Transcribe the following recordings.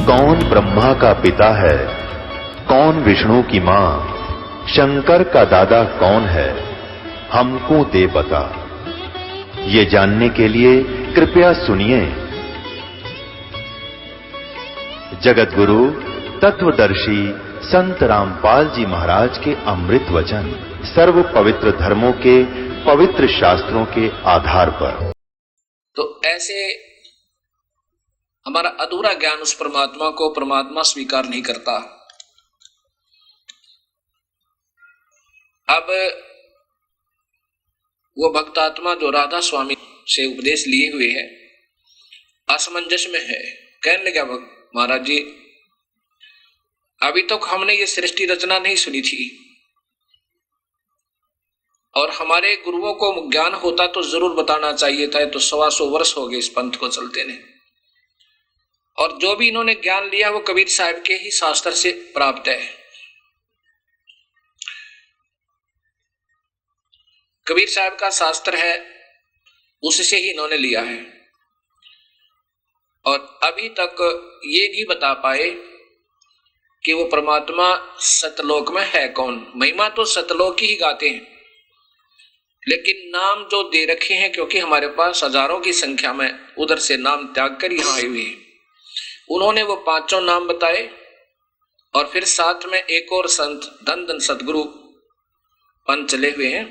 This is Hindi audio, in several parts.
कौन ब्रह्मा का पिता है, कौन विष्णु की मां, शंकर का दादा कौन है, हमको दे बता। ये जानने के लिए कृपया सुनिए। जगत गुरु तत्वदर्शी संत रामपाल जी महाराज के अमृत वचन सर्व पवित्र धर्मों के पवित्र शास्त्रों के आधार पर। तो ऐसे हमारा अधूरा ज्ञान उस परमात्मा को परमात्मा स्वीकार नहीं करता। अब वो भक्तात्मा जो राधा स्वामी से उपदेश लिए हुए है असमंजस में है। कहने लगा महाराज जी, अभी तक हमने ये सृष्टि रचना नहीं सुनी थी और हमारे गुरुओं को ज्ञान होता तो जरूर बताना चाहिए था। तो 125 वर्ष हो गए इस पंथ को चलते ने, और जो भी इन्होंने ज्ञान लिया वो कबीर साहब के ही शास्त्र से प्राप्त है। कबीर साहब का शास्त्र है, उससे ही इन्होंने लिया है। और अभी तक ये नहीं बता पाए कि वो परमात्मा सतलोक में है कौन। महिमा तो सतलोक ही गाते हैं, लेकिन नाम जो दे रखे हैं, क्योंकि हमारे पास हजारों की संख्या में उधर से नाम त्याग कर यहां आए हुए हैं, उन्होंने वो 5 नाम बताए। और फिर साथ में एक और संत धन धन सतगुरु पंथ चले हुए हैं,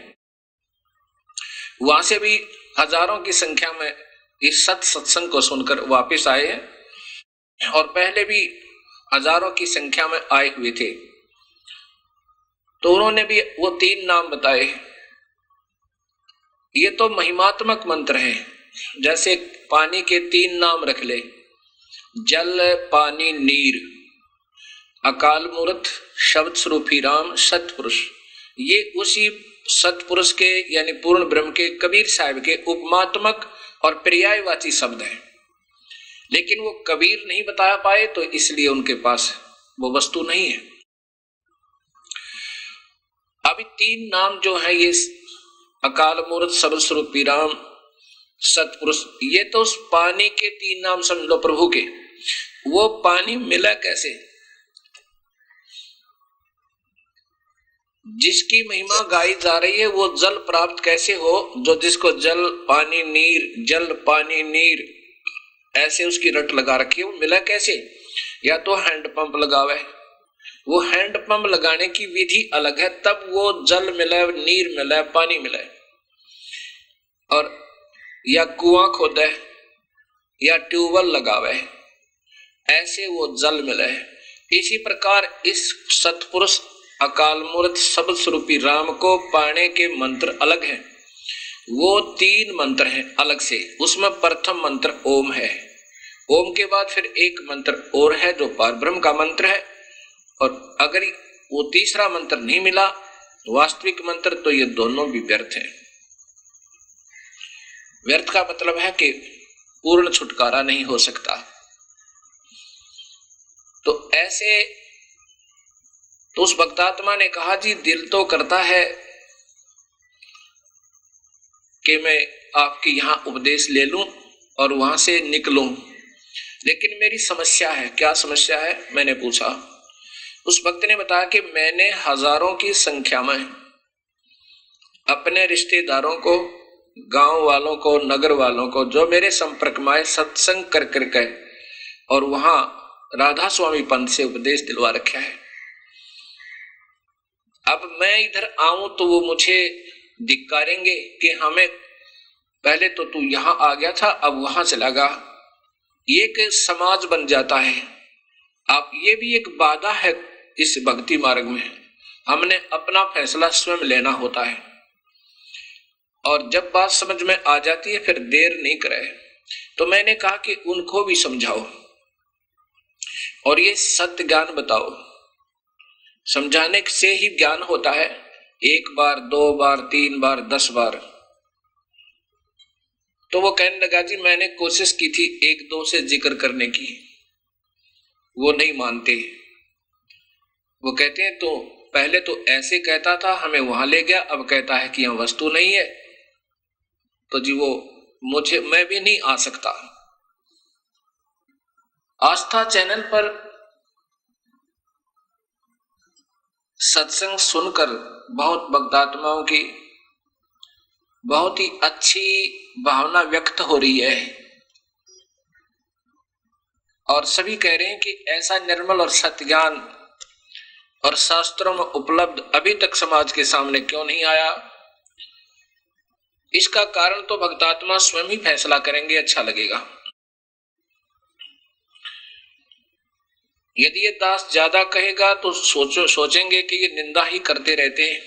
वहां से भी हजारों की संख्या में इस सत्संग को सुनकर वापस आए हैं, और पहले भी हजारों की संख्या में आए हुए थे। तो उन्होंने भी वो 3 नाम बताए। ये तो महिमात्मक मंत्र है। जैसे पानी के 3 नाम रख ले, जल पानी नीर, अकाल मूर्त शब्द स्वरूपी राम सतपुरुष। ये उसी सतपुरुष के यानी पूर्ण ब्रह्म के कबीर साहब के उपमात्मक और पर्यायवाची शब्द है, लेकिन वो कबीर नहीं बता पाए, तो इसलिए उनके पास वो वस्तु नहीं है। अभी 3 नाम जो है ये अकाल मूर्त शब्द स्वरूपी राम सतपुरुष, ये तो उस पानी के 3 नाम समझ लो प्रभु के। वो पानी मिला कैसे? जिसकी महिमा गाई जा रही है वो जल प्राप्त कैसे हो, जो जिसको जल पानी नीर, जल पानी नीर ऐसे उसकी रट लगा रखी है, वो मिला कैसे? या तो हैंडपंप लगावे, वो हैंडपंप लगाने की विधि अलग है, तब वो जल मिले, नीर मिले, पानी मिले। और या कुआं खोदे या ट्यूबवेल लगावे, ऐसे वो जल मिले। इसी प्रकार इस सतपुरुष अकाल मूर्त शब्द स्वरूपी राम को पाने के मंत्र अलग हैं। वो 3 मंत्र हैं अलग से। उसमें प्रथम मंत्र ओम है, ओम के बाद फिर एक मंत्र और है जो परब्रह्म का मंत्र है। और अगर वो तीसरा मंत्र नहीं मिला वास्तविक मंत्र, तो ये दोनों भी व्यर्थ है। व्यर्थ का मतलब है कि पूर्ण छुटकारा नहीं हो सकता। तो ऐसे तो उस भक्तात्मा ने कहा, जी दिल तो करता है कि मैं आपकी यहां उपदेश ले लूं और वहां से निकलूं, लेकिन मेरी समस्या है। क्या समस्या है? मैंने पूछा। उस भक्त ने बताया कि मैंने हजारों की संख्या में अपने रिश्तेदारों को, गांव वालों को, नगर वालों को, जो मेरे संपर्क में आए, सत्संग कर करके और वहां राधा स्वामी पंथ से उपदेश दिलवा रखा है। अब मैं इधर आऊं तो वो मुझे धिक्कारेंगे कि हमें पहले तो तू यहां आ गया था, अब वहां चला गया। ये एक समाज बन जाता है। आप ये भी एक बाधा है इस भक्ति मार्ग में। हमने अपना फैसला स्वयं लेना होता है, और जब बात समझ में आ जाती है फिर देर नहीं करे। तो मैंने कहा कि उनको भी समझाओ और ये सत्य ज्ञान बताओ। समझाने से ही ज्ञान होता है। 1 बार, 2 बार, 3 बार, 10 बार। तो वो कहने लगा, जी मैंने कोशिश की थी 1-2 से जिक्र करने की, वो नहीं मानते। वो कहते हैं तो पहले तो ऐसे कहता था, हमें वहां ले गया, अब कहता है कि यहां वस्तु नहीं है। तो जी वो मैं भी नहीं आ सकता। आस्था चैनल पर सत्संग सुनकर बहुत भक्तात्माओं की बहुत ही अच्छी भावना व्यक्त हो रही है और सभी कह रहे हैं कि ऐसा निर्मल और सत्य ज्ञान और शास्त्रों में उपलब्ध अभी तक समाज के सामने क्यों नहीं आया। इसका कारण तो भक्तात्मा स्वयं ही फैसला करेंगे, अच्छा लगेगा। यदि ये दास ज्यादा कहेगा तो सोचेंगे कि ये निंदा ही करते रहते हैं।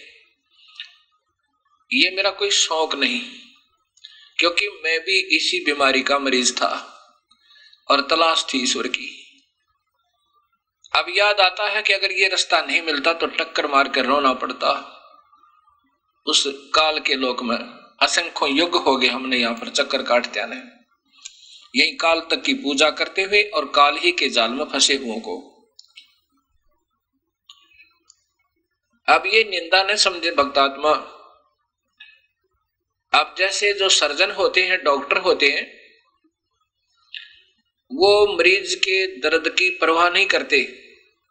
ये मेरा कोई शौक नहीं, क्योंकि मैं भी इसी बीमारी का मरीज था और तलाश थी ईश्वर की। अब याद आता है कि अगर ये रास्ता नहीं मिलता तो टक्कर मार कर रोना पड़ता। उस काल के लोक में असंख्यों युग हो गए हमने यहाँ पर चक्कर काटते आने, यही काल तक की पूजा करते हुए और काल ही के जाल में फंसे हुओं को। अब ये निंदा न समझे भक्तात्मा। अब जैसे जो सर्जन होते हैं, डॉक्टर होते हैं, वो मरीज के दर्द की परवाह नहीं करते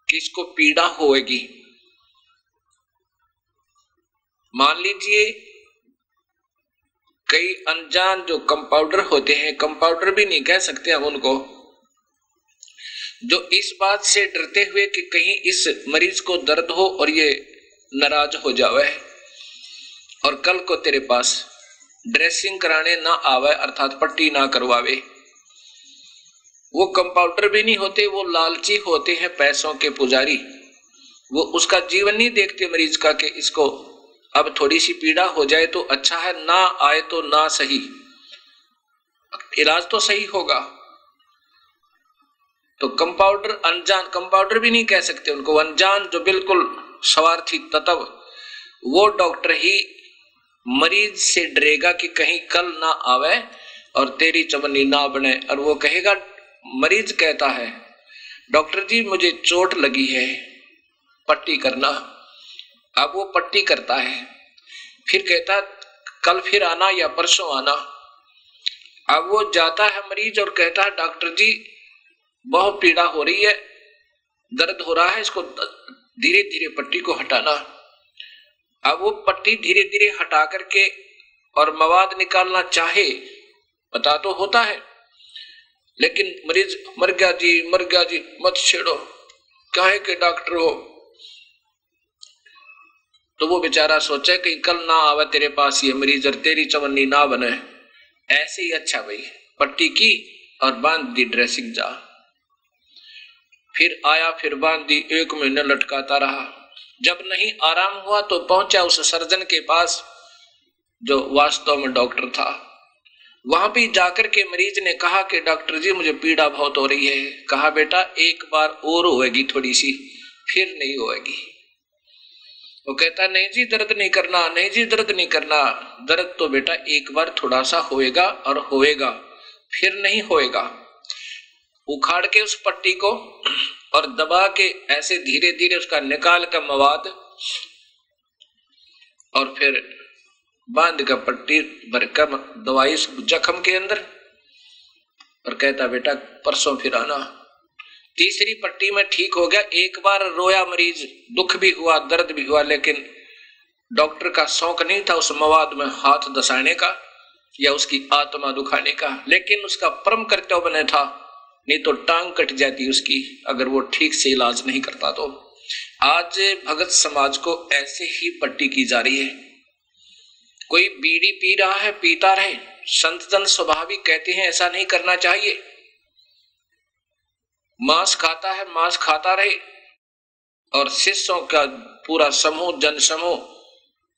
कि इसको पीड़ा होएगी। मान लीजिए कई अनजान जो कंपाउंडर होते हैं, कंपाउंडर भी नहीं कह सकते हम उनको, जो इस बात से डरते हुए कि कहीं इस मरीज को दर्द हो और ये नाराज हो जावे और कल को तेरे पास ड्रेसिंग कराने ना आवे, अर्थात पट्टी ना करवावे, वो कंपाउंडर भी नहीं होते, वो लालची होते हैं, पैसों के पुजारी। वो उसका जीवन नहीं देखते मरीज का कि इसको अब थोड़ी सी पीड़ा हो जाए तो अच्छा है, ना आए तो ना सही, इलाज तो सही होगा। तो कंपाउंडर अनजान, कंपाउंडर भी नहीं कह सकते उनको, अनजान जो बिल्कुल स्वार्थी तत्व, वो डॉक्टर ही मरीज से डरेगा कि कहीं कल ना आवे और तेरी चवन्नी ना बने। और वो कहेगा, मरीज कहता है डॉक्टर जी मुझे चोट लगी है, पट्टी करना। अब वो पट्टी करता है, फिर कहता कल फिर आना या परसों आना। अब वो जाता है मरीज और कहता है डॉक्टर जी बहुत पीड़ा हो रही है, दर्द हो रहा है, इसको धीरे धीरे पट्टी को हटाना। अब वो पट्टी धीरे धीरे हटा करके और मवाद निकालना चाहे, पता तो होता है, लेकिन मरीज मर गया जी मत छेड़ो, काहे के डॉक्टर हो। तो वो बेचारा सोचे कि कल ना आवे तेरे पास ये मरीज और तेरी चवन्नी ना बने। ऐसे ही अच्छा भाई, पट्टी की और बांध दी ड्रेसिंग जा, फिर आया, फिर बांध दी, 1 महीने लटकाता रहा। जब नहीं आराम हुआ तो पहुंचा उस सर्जन के पास जो वास्तव में डॉक्टर था। वहां भी जाकर के मरीज ने कहा कि डॉक्टर जी मुझे पीड़ा बहुत हो रही है। कहा बेटा एक बार और होएगी थोड़ी सी, फिर नहीं होएगी। वो कहता नहीं जी दर्द नहीं करना, नहीं जी दर्द नहीं करना। दर्द तो बेटा एक बार थोड़ा सा होएगा और होएगा, फिर नहीं होएगा। उखाड़ के उस पट्टी को और दबा के ऐसे धीरे धीरे उसका निकाल का मवाद और फिर बांध का पट्टी भरकर दवाई जख्म के अंदर और कहता बेटा परसों फिर आना। तीसरी पट्टी में ठीक हो गया। एक बार रोया मरीज, दुख भी हुआ, दर्द भी हुआ, लेकिन डॉक्टर का शौक नहीं था उस मवाद में हाथ दसाने का या उसकी आत्मा दुखाने का, लेकिन उसका परम कर्तव्य बने था, नहीं तो टांग कट जाती उसकी अगर वो ठीक से इलाज नहीं करता। तो आज भगत समाज को ऐसे ही पट्टी की जा रही है। कोई बीड़ी पी रहा है, पीता रहे, संत जन स्वाभाविक कहते हैं ऐसा नहीं करना चाहिए। मांस खाता है, मांस खाता रहे, और शिष्यों का पूरा समूह, जन समूह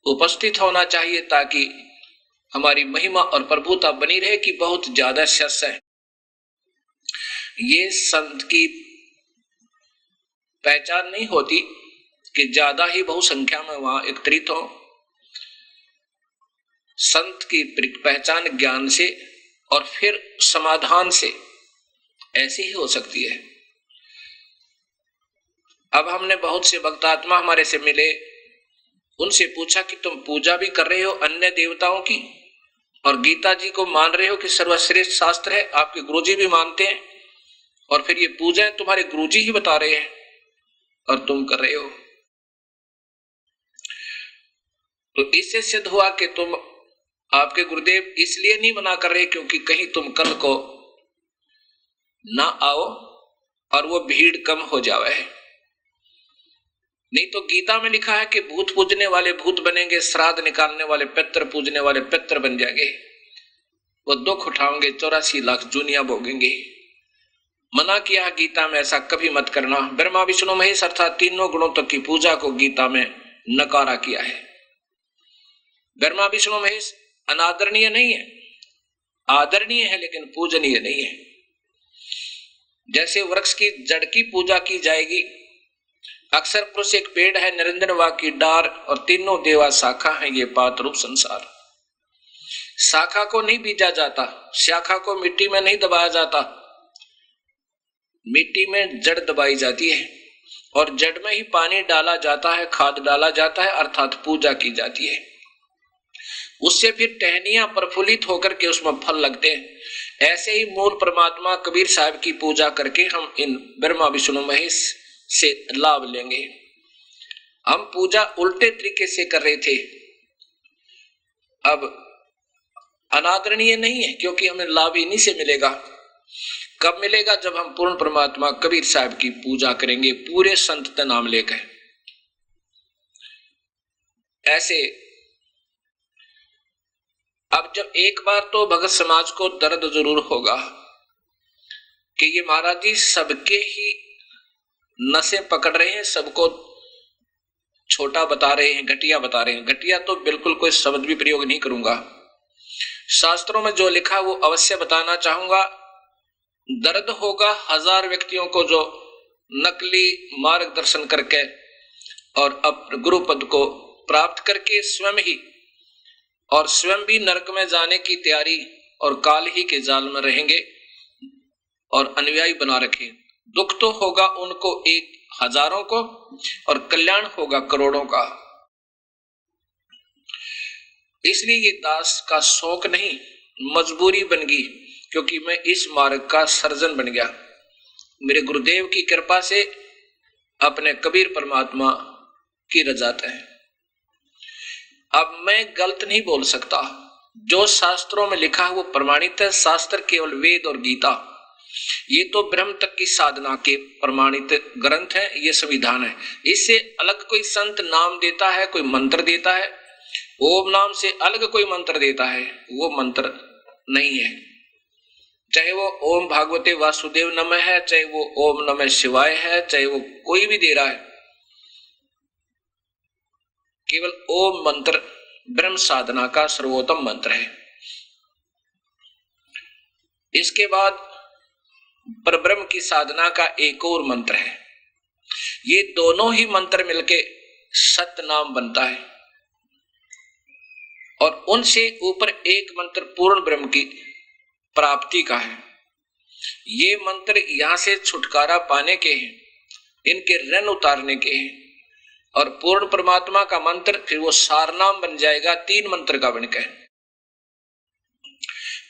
उपस्थित होना चाहिए ताकि हमारी महिमा और प्रभुता बनी रहे कि बहुत ज्यादा शिष्य है। ये संत की पहचान नहीं होती कि ज्यादा ही बहुसंख्या में वहां एकत्रित हो। संत की पहचान ज्ञान से और फिर समाधान से ऐसी ही हो सकती है। अब हमने बहुत से भक्तात्मा हमारे से मिले, उनसे पूछा कि तुम पूजा भी कर रहे हो अन्य देवताओं की और गीता जी को मान रहे हो कि सर्वश्रेष्ठ शास्त्र है, आपके गुरुजी भी मानते हैं और फिर ये पूजाएं तुम्हारे गुरुजी ही बता रहे हैं और तुम कर रहे हो। तो इससे सिद्ध हुआ कि तुम आपके गुरुदेव इसलिए नहीं मना कर रहे क्योंकि कहीं तुम कल को ना आओ और वो भीड़ कम हो जावे। नहीं तो गीता में लिखा है कि भूत पूजने वाले भूत बनेंगे, श्राद्ध निकालने वाले पितर पूजने वाले पितर बन जाएंगे, वो दुख उठाओगे, 84 लाख जूनिया भोगेंगे। मना किया है गीता में, ऐसा कभी मत करना। ब्रह्मा विष्णु महेश अर्थात तीनों गुणों तक की पूजा को गीता में नकारा किया है। ब्रह्मा विष्णु महेश अनादरणीय नहीं है, आदरणीय है लेकिन पूजनीय नहीं है। जैसे वृक्ष की जड़ की पूजा की जाएगी, अक्षर पुरुष एक पेड़ है, निरंजन वा की डार और तीनों देवा शाखा है, ये पात रूप संसार। शाखा को नहीं बीजा जाता, शाखा को मिट्टी में नहीं दबाया जाता, मिट्टी में जड़ दबाई जाती है और जड़ में ही पानी डाला जाता है, खाद डाला जाता है, अर्थात पूजा की जाती है। उससे फिर टहनियां प्रफुल्लित होकर के उसमें फल लगते हैं। ऐसे ही मूल परमात्मा कबीर साहब की पूजा करके हम इन ब्रह्मा विष्णु महेश से लाभ लेंगे। हम पूजा उल्टे तरीके से कर रहे थे, अब अनादरणीय नहीं है क्योंकि हमें लाभ इन्हीं से मिलेगा। कब मिलेगा? जब हम पूर्ण परमात्मा कबीर साहब की पूजा करेंगे पूरे संत का नाम लेकर। ऐसे अब जब एक बार तो भगत समाज को दर्द जरूर होगा कि ये महाराज जी सबके ही नशे पकड़ रहे हैं, सबको छोटा बता रहे हैं, घटिया बता रहे हैं। घटिया तो बिल्कुल कोई शब्द भी प्रयोग नहीं करूंगा, शास्त्रों में जो लिखा वो अवश्य बताना चाहूंगा। दर्द होगा 1000 व्यक्तियों को जो नकली मार्गदर्शन करके और अपने गुरु पद को प्राप्त करके स्वयं भी नरक में जाने की तैयारी और काल ही के जाल में रहेंगे और अनुयायी बना रखे। दुख तो होगा उनको 1000 को और कल्याण होगा करोड़ों का। इसलिए ये दास का शौक नहीं, मजबूरी बन गई, क्योंकि मैं इस मार्ग का सर्जन बन गया। मेरे गुरुदेव की कृपा से अपने कबीर परमात्मा की रजात है। अब मैं गलत नहीं बोल सकता, जो शास्त्रों में लिखा है वो प्रमाणित है। शास्त्र केवल वेद और गीता, ये तो ब्रह्म तक की साधना के प्रमाणित ग्रंथ है, ये संविधान है। इससे अलग कोई संत नाम देता है, कोई मंत्र देता है, ओम नाम से अलग कोई मंत्र देता है, वो मंत्र नहीं है। चाहे वो ओम भागवते वासुदेव नमः है, चाहे वो ओम नमः शिवाय है, चाहे वो कोई भी दे रहा है, केवल ओम मंत्र ब्रह्म साधना का सर्वोत्तम मंत्र है। इसके बाद परब्रह्म की साधना का एक और मंत्र है। ये दोनों ही मंत्र मिलके सत नाम बनता है और उनसे ऊपर एक मंत्र पूर्ण ब्रह्म की प्राप्ति का है। ये मंत्र यहां से छुटकारा पाने के हैं, इनके ऋण उतारने के हैं। और पूर्ण परमात्मा का मंत्र फिर वो सारनाम बन जाएगा, 3 मंत्र का बनकर,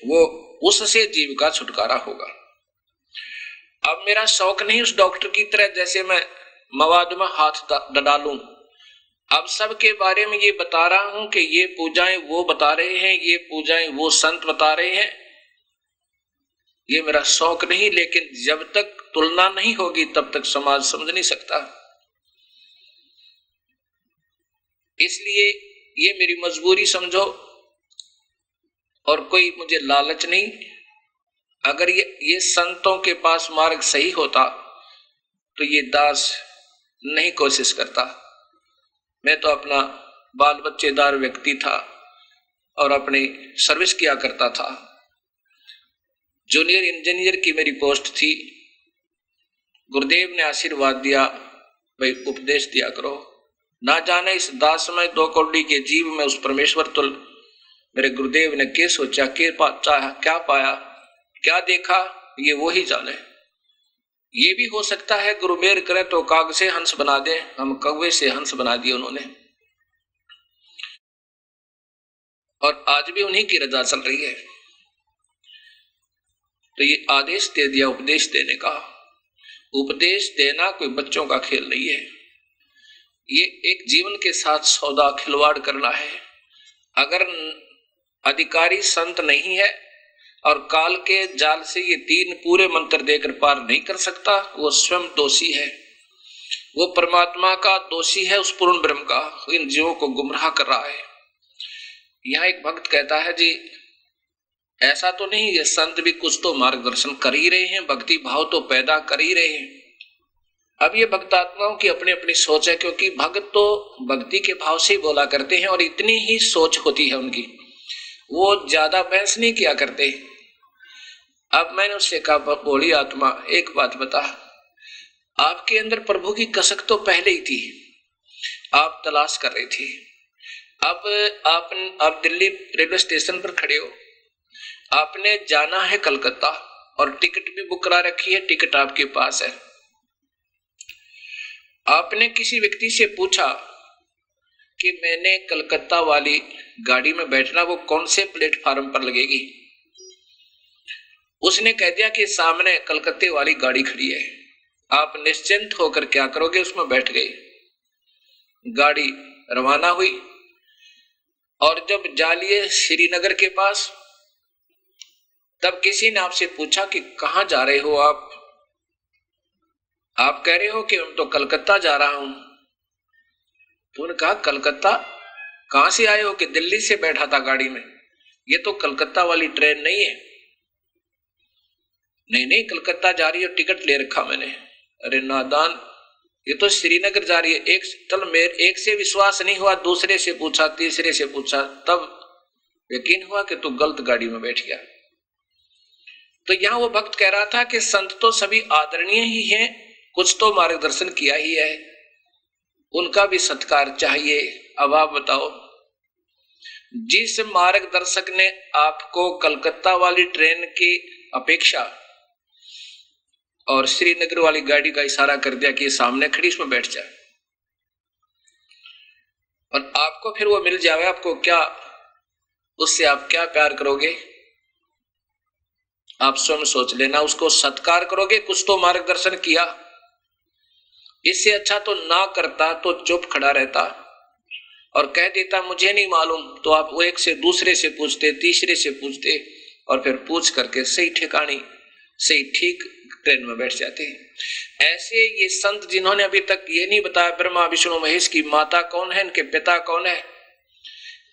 वो उससे जीव का छुटकारा होगा। अब मेरा शौक नहीं उस डॉक्टर की तरह जैसे मैं मवाद में हाथ डालूं। अब सबके बारे में ये बता रहा हूं कि ये पूजाएं वो बता रहे हैं, ये पूजाएं वो संत बता रहे हैं, ये मेरा शौक नहीं। लेकिन जब तक तुलना नहीं होगी तब तक समाज समझ नहीं सकता। इसलिए ये मेरी मजबूरी समझो और कोई मुझे लालच नहीं। अगर ये संतों के पास मार्ग सही होता तो ये दास नहीं कोशिश करता। मैं तो अपना बाल बच्चेदार व्यक्ति था और अपनी सर्विस किया करता था। जूनियर इंजीनियर की मेरी पोस्ट थी। गुरुदेव ने आशीर्वाद दिया, भाई उपदेश दिया करो। ना जाने इस दास में 2 कौड़ी के जीव में उस परमेश्वर तुल मेरे गुरुदेव ने क्या सोचा, क्या पाया, क्या देखा, ये वो ही जाने। ये भी हो सकता है गुरु मेहर करे तो काग से हंस बना दे, हम कौवे से हंस बना दिए उन्होंने, और आज भी उन्हीं की रजा चल रही है। तो ये आदेश दे दिया उपदेश देने का। उपदेश देना कोई बच्चों का खेल नहीं है, ये एक जीवन के साथ सौदा खिलवाड़ करना है। अगर अधिकारी संत नहीं है और काल के जाल से ये 3 पूरे मंत्र देकर पार नहीं कर सकता, वो स्वयं दोषी है, वो परमात्मा का दोषी है, उस पूर्ण ब्रह्म का इन जीवों को गुमराह कर रहा है। यहाँ एक भक्त कहता है जी ऐसा तो नहीं, ये संत भी कुछ तो मार्गदर्शन कर ही रहे हैं, भक्ति भाव तो पैदा कर ही रहे हैं। अब ये भक्तात्माओं की अपनी अपनी सोच है, क्योंकि भक्त तो भक्ति के भाव से ही बोला करते हैं और इतनी ही सोच होती है उनकी, वो ज्यादा बहस नहीं किया करते। अब मैंने उससे कहा बोली आत्मा एक बात बता, आपके अंदर प्रभु की कसक तो पहले ही थी, आप तलाश कर रही थी। अब आप दिल्ली रेलवे स्टेशन पर खड़े हो, आपने जाना है कलकत्ता और टिकट भी बुक करा रखी है, टिकट आपके पास है। आपने किसी व्यक्ति से पूछा कि मैंने कलकत्ता वाली गाड़ी में बैठना, वो कौन से प्लेटफार्म पर लगेगी? उसने कह दिया कि सामने कलकत्ते वाली गाड़ी खड़ी है। आप निश्चिंत होकर क्या करोगे, उसमें बैठ गए। गाड़ी रवाना हुई और जब जालिए श्रीनगर के पास, तब किसी ने आपसे पूछा कि कहां जा रहे हो आप कह रहे हो कि मैं तो कलकत्ता जा रहा हूं। तो उन्होंने कहा कलकत्ता कहां से आए हो? कि दिल्ली से बैठा था गाड़ी में, ये तो कलकत्ता वाली ट्रेन नहीं है। नहीं कलकत्ता जा रही है, टिकट ले रखा मैंने। अरे नादान, ये तो श्रीनगर जा रही है। एक से विश्वास नहीं हुआ, दूसरे से पूछा, तीसरे से पूछा, तब यकीन हुआ कि तू गलत गाड़ी में बैठ गया। तो यहां वो भक्त कह रहा था कि संत तो सभी आदरणीय ही हैं, कुछ तो मार्गदर्शन किया ही है, उनका भी सत्कार चाहिए। अब आप बताओ, जिस मार्गदर्शक ने आपको कलकत्ता वाली ट्रेन की अपेक्षा और श्रीनगर वाली गाड़ी का इशारा कर दिया कि सामने खड़ी, इसमें बैठ जाए, और आपको फिर वो मिल जाए, आपको क्या, उससे आप क्या प्यार करोगे? आप स्वयं सोच लेना। उसको सत्कार करोगे, कुछ तो मार्गदर्शन किया। इससे अच्छा तो ना करता, तो चुप खड़ा रहता और कह देता मुझे नहीं मालूम। तो आप वो एक से दूसरे से पूछते, तीसरे से पूछते, और फिर पूछ करके सही ठिकानी, सही ठीक ट्रेन में बैठ जाते हैं। ऐसे ये संत जिन्होंने अभी तक ये नहीं बताया ब्रह्मा विष्णु महेश की माता कौन है, इनके पिता कौन है,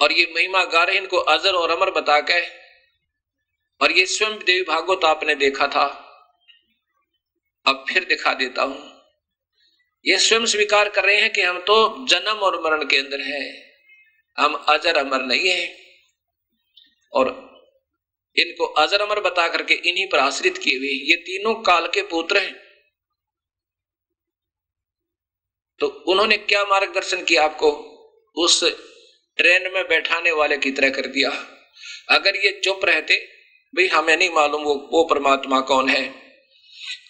और ये महिमा गा रहे इनको अजर और अमर बता के, और ये स्वयं देवी भागवत आपने देखा था, अब फिर दिखा देता हूं। ये स्वयं स्वीकार कर रहे हैं कि हम तो जन्म और मरण के अंदर हैं, हम अजर अमर नहीं है, और इनको अजर अमर बता करके इन्हीं पर आश्रित किए हुए ये तीनों काल के पुत्र हैं। तो उन्होंने क्या मार्गदर्शन किया आपको? उस ट्रेन में बैठाने वाले की तरह कर दिया। अगर ये चुप रहते, भाई हमें नहीं मालूम वो परमात्मा कौन है।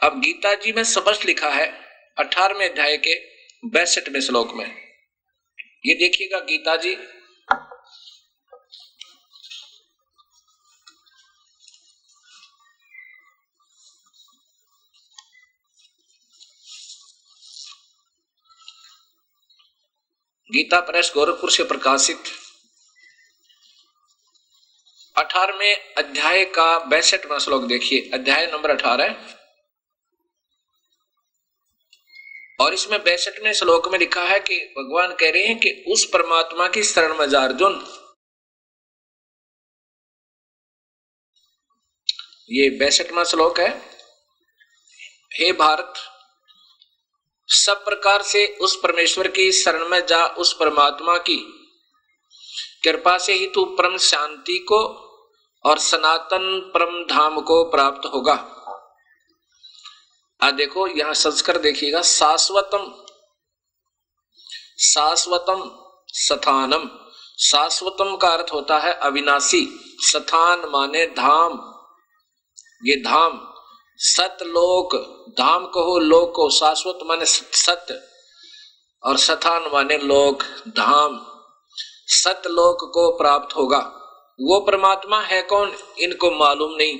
अब गीता जी में स्पष्ट लिखा है 18वें अध्याय के 62वें श्लोक में, ये देखिएगा गीता जी गीता प्रेस गोरखपुर से प्रकाशित 18वें अध्याय का 62वां श्लोक देखिए, अध्याय नंबर 18, और इसमें 62वें श्लोक में लिखा है कि भगवान कह रहे हैं कि उस परमात्मा की शरण में जा अर्जुन। ये 62वां श्लोक है। हे भारत, सब प्रकार से उस परमेश्वर की शरण में जा, उस परमात्मा की कृपा से ही तू परम शांति को और सनातन परम धाम को प्राप्त होगा। देखो यहां संस्कार देखिएगा, शाश्वतम शाश्वतम स्थानम। शाश्वतम का अर्थ होता है अविनाशी, स्थान माने धाम, ये धाम सतलोक, धाम कहो लोक को, शाश्वत माने सत्य और स्थान माने लोक, धाम, सतलोक को प्राप्त होगा। वो परमात्मा है कौन, इनको मालूम नहीं।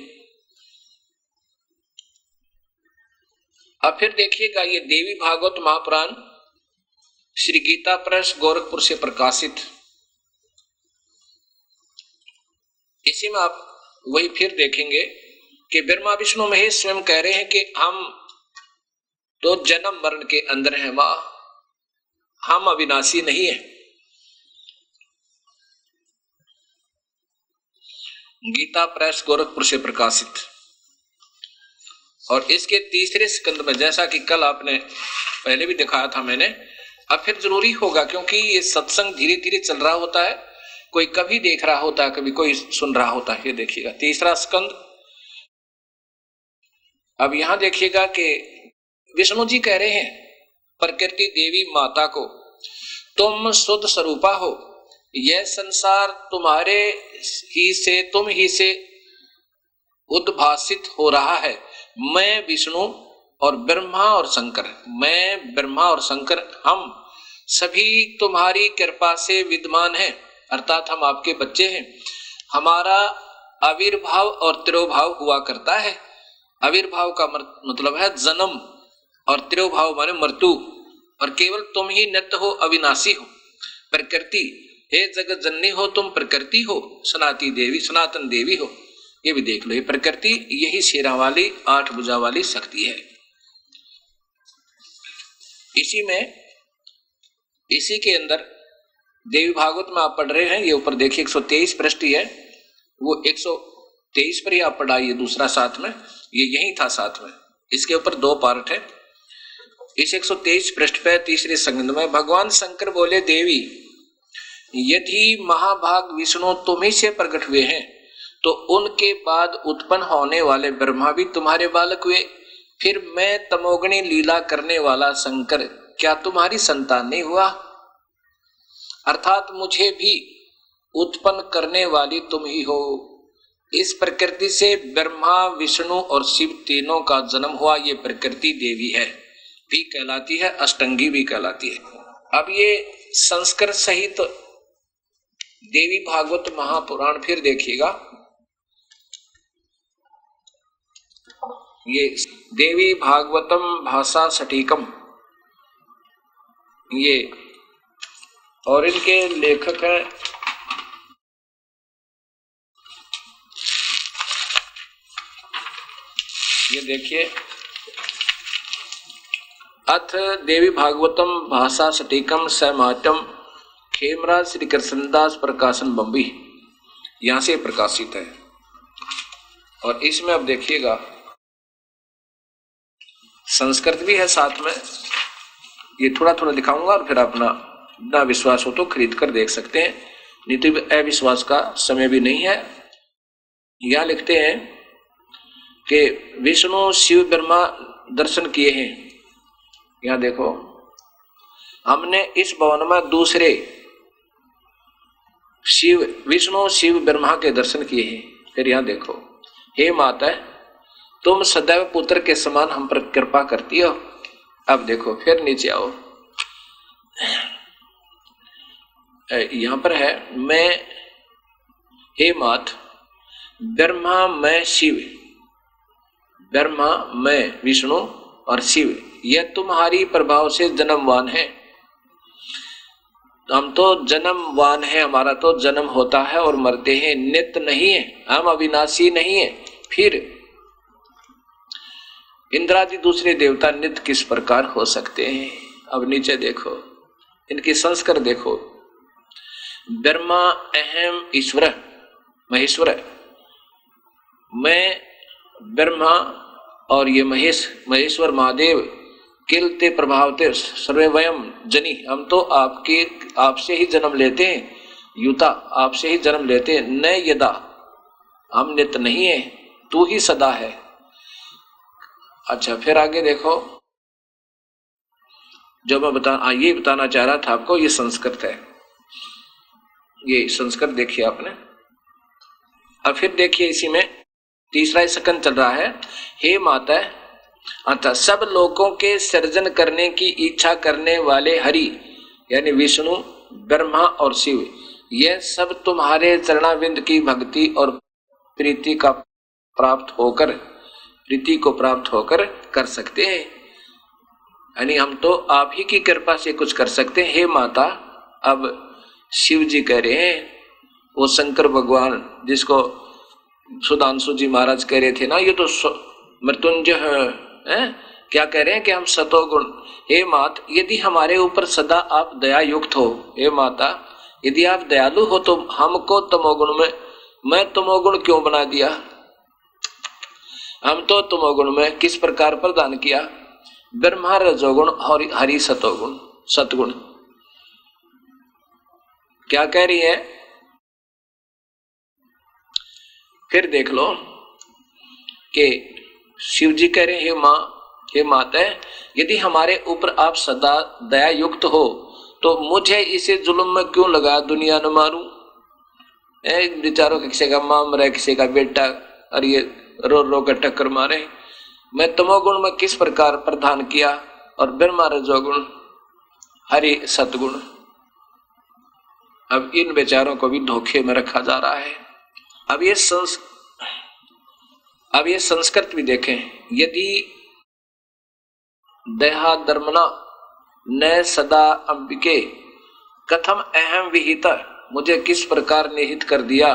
अब फिर देखिएगा, ये देवी भागवत महापुराण श्री गीता प्रेस गोरखपुर से प्रकाशित। इसी में आप वही फिर देखेंगे कि ब्रह्मा विष्णु महेश स्वयं कह रहे हैं कि हम तो जन्म मरण के अंदर हैं, मां हम अविनाशी नहीं है। गीता प्रेस गोरखपुर से प्रकाशित। और इसके तीसरे स्कंद में, जैसा कि कल आपने पहले भी दिखाया था मैंने, अब फिर जरूरी होगा क्योंकि ये सत्संग धीरे धीरे चल रहा होता है, कोई कभी देख रहा होता है, कभी कोई सुन रहा होता है। ये देखिएगा तीसरा स्कंद। अब यहां देखिएगा कि विष्णु जी कह रहे हैं प्रकृति देवी माता को, तुम शुद्ध स्वरूपा हो, यह संसार तुम्हारे ही से, तुम ही से उद्भासित हो रहा है। मैं विष्णु और ब्रह्मा और शंकर, मैं ब्रह्मा और शंकर हम सभी तुम्हारी कृपा से विद्यमान हैं, अर्थात हम आपके बच्चे हैं। हमारा आविर्भाव और तिरोभाव हुआ करता है। आविर्भाव का मतलब है जन्म और तिरोभाव माने मृत्यु, और केवल तुम ही नित्य हो, अविनाशी हो। प्रकृति, हे जगत जननी हो, तुम प्रकृति हो, सनाती देवी, सनातन देवी हो। ये भी देख लो, ये प्रकृति यही शेरा वाली 8 भुजा वाली शक्ति है। इसी में, इसी के अंदर देवी भागवत में आप पढ़ रहे हैं, ये ऊपर देखिए 123 पृष्ठ है, वो 123 पर ही आप पढ़ाइए, दूसरा साथ में, ये यही था साथ में। इसके ऊपर 2 पार्ट है। इस 123 पृष्ठ पे तीसरे संगंध में भगवान शंकर बोले, देवी यदि महाभाग विष्णु तुम ही से प्रकट हुए हैं तो उनके बाद उत्पन्न होने वाले ब्रह्मा भी तुम्हारे बालक हुए। फिर मैं तमोगणी लीला करने वाला शंकर क्या तुम्हारी संतान नहीं हुआ? अर्थात मुझे भी उत्पन्न करने वाली तुम ही हो। इस प्रकृति से ब्रह्मा विष्णु और शिव तीनों का जन्म हुआ। ये प्रकृति देवी है भी कहलाती है, अष्टंगी भी कहलाती है। अब ये संस्कृत सहित देवी भागवत महापुराण फिर देखिएगा, ये देवी भागवतम भाषा सटीकम, ये और इनके लेखक हैं ये देखिए, अथ देवी भागवतम भाषा सटीकम सहमाटम खेमराज श्री कृष्णदास प्रकाशन बम्बई, यहां से प्रकाशित है। और इसमें अब देखिएगा संस्कृत भी है साथ में, ये थोड़ा थोड़ा दिखाऊंगा और फिर अपना ना विश्वास हो तो खरीद कर देख सकते हैं, नहीं तो अविश्वास का समय भी नहीं है। यहां लिखते हैं कि विष्णु शिव ब्रह्मा दर्शन किए हैं। यहां देखो, हमने इस भवन में दूसरे शिव विष्णु शिव ब्रह्मा के दर्शन किए हैं। फिर यहां देखो, हे माता तुम सदैव पुत्र के समान हम पर कृपा करती हो। अब देखो फिर नीचे आओ, यहां पर है मैं, हे मात ब्रह्मा मैं शिव, ब्रह्मा मैं विष्णु और शिव, यह तुम्हारी प्रभाव से जन्मवान है। हम तो जन्मवान है, हमारा तो जन्म होता है और मरते हैं, नित्य नहीं है, हम अविनाशी नहीं है। फिर इंद्रादि दूसरे देवता नित्य किस प्रकार हो सकते हैं? अब नीचे देखो, इनकी संस्कार देखो, ब्रह्मा अहम ईश्वर महेश्वर, मैं ब्रह्मा और ये महेश्वर महादेव किलते प्रभावते सर्वे वयम जनी, हम तो आपसे ही जन्म लेते हैं, युता आपसे ही जन्म लेते हैं, न यदा हम नित्य नहीं है, तू ही सदा है। अच्छा फिर आगे देखो, जो मैं ये बताना चाह रहा था आपको, ये संस्कृत है, ये संस्कृत देखिए आपने। अब फिर देखिए इसी में तीसरा स्कंद चल रहा है, हे माता अतः सब लोगों के सृजन करने की इच्छा करने वाले हरि यानी विष्णु ब्रह्मा और शिव, यह सब तुम्हारे चरणाविंद की भक्ति और प्रीति को प्राप्त होकर कर सकते हैं। यानी हम तो आप ही की कृपा से कुछ कर सकते हैं। हे माता, अब शिव जी कह रहे हैं, वो शंकर भगवान जिसको सुधांशु जी महाराज कह रहे थे ना, ये तो मृत्युंजय है, क्या कह रहे हैं कि हम सतोगुण। हे मात, यदि हमारे ऊपर सदा आप दया युक्त हो, हे माता यदि आप दयालु हो तो हमको तमोगुण में, मैं तमोगुण क्यों बना दिया? हम तो तमोगुण में किस प्रकार प्रदान किया? ब्रह्मा रजोगुण और हरि सतोगुण सतगुण। क्या कह रही है? फिर देख लो कि शिव जी कह रहे हैं, हे मां, हे माता, यदि हमारे ऊपर आप सदा दया युक्त हो तो मुझे इसे जुल्म में क्यों लगा दुनिया न मारूं? बेचारों का किसी का मां मरे, किसी का बेटा, और ये रो रो कर टक्कर मारे। मैं तमोगुण में किस प्रकार प्रदान किया, और ब्रह्मा रजोगुण हरि सतगुण। अब इन बेचारों को भी धोखे में रखा जा रहा है। अब ये संस्कृत भी देखें, यदि देहा धर्मना न सदा अंबिके कथम अहम विहिता, मुझे किस प्रकार निहित कर दिया,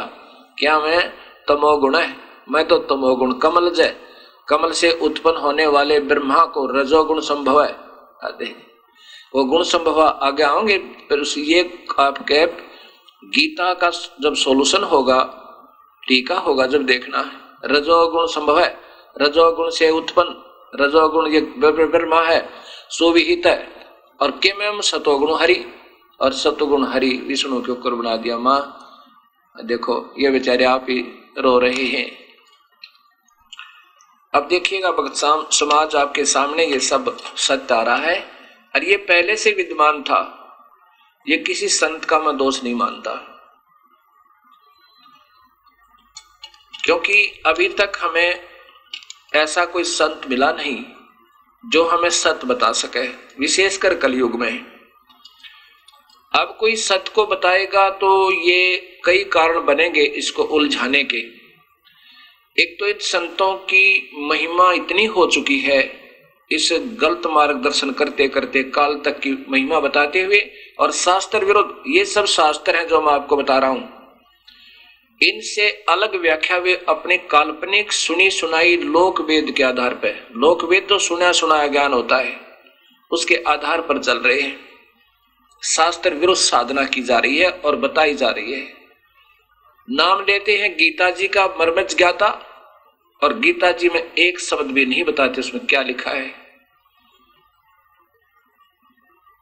क्या मैं तमोगुण है? मैं तो तमोगुण कमल जय, कमल से उत्पन्न होने वाले ब्रह्मा को रजोगुण संभव है, वो गुण संभव आगे आओगे। फिर ये आपके गीता का जब सॉल्यूशन होगा, टीका होगा, जब देखना है रजोगुण संभव है, रजोगुण से उत्पन्न रजोगुण ये ब्रह्मा है, सुविहित है, और किम सतोगुण हरि, और सतोगुण हरि विष्णु के ऊपर बना दिया। माँ देखो ये बेचारे आप ही रो रहे हैं। अब देखिएगा भक्त समाज आपके सामने ये सब सत्य आ रहा है, और ये पहले से विद्यमान था। ये किसी संत का मैं दोष नहीं मानता, क्योंकि अभी तक हमें ऐसा कोई संत मिला नहीं जो हमें सत्य बता सके, विशेषकर कलयुग में। अब कोई सत्य को बताएगा तो ये कई कारण बनेंगे इसको उलझाने के। एक तो इन संतों की महिमा इतनी हो चुकी है, इस गलत मार्गदर्शन करते करते काल तक की महिमा बताते हुए, और शास्त्र विरोध, ये सब शास्त्र हैं जो मैं आपको बता रहा हूं, इनसे अलग व्याख्या वे अपने काल्पनिक सुनी सुनाई लोक वेद के आधार पर, लोक वेद तो सुना सुनाया ज्ञान होता है, उसके आधार पर चल रहे हैं। शास्त्र विरुद्ध साधना की जा रही है और बताई जा रही है। नाम लेते हैं गीता जी का मर्मज्ञ ज्ञाता, और गीता जी में एक शब्द भी नहीं बताते उसमें क्या लिखा है।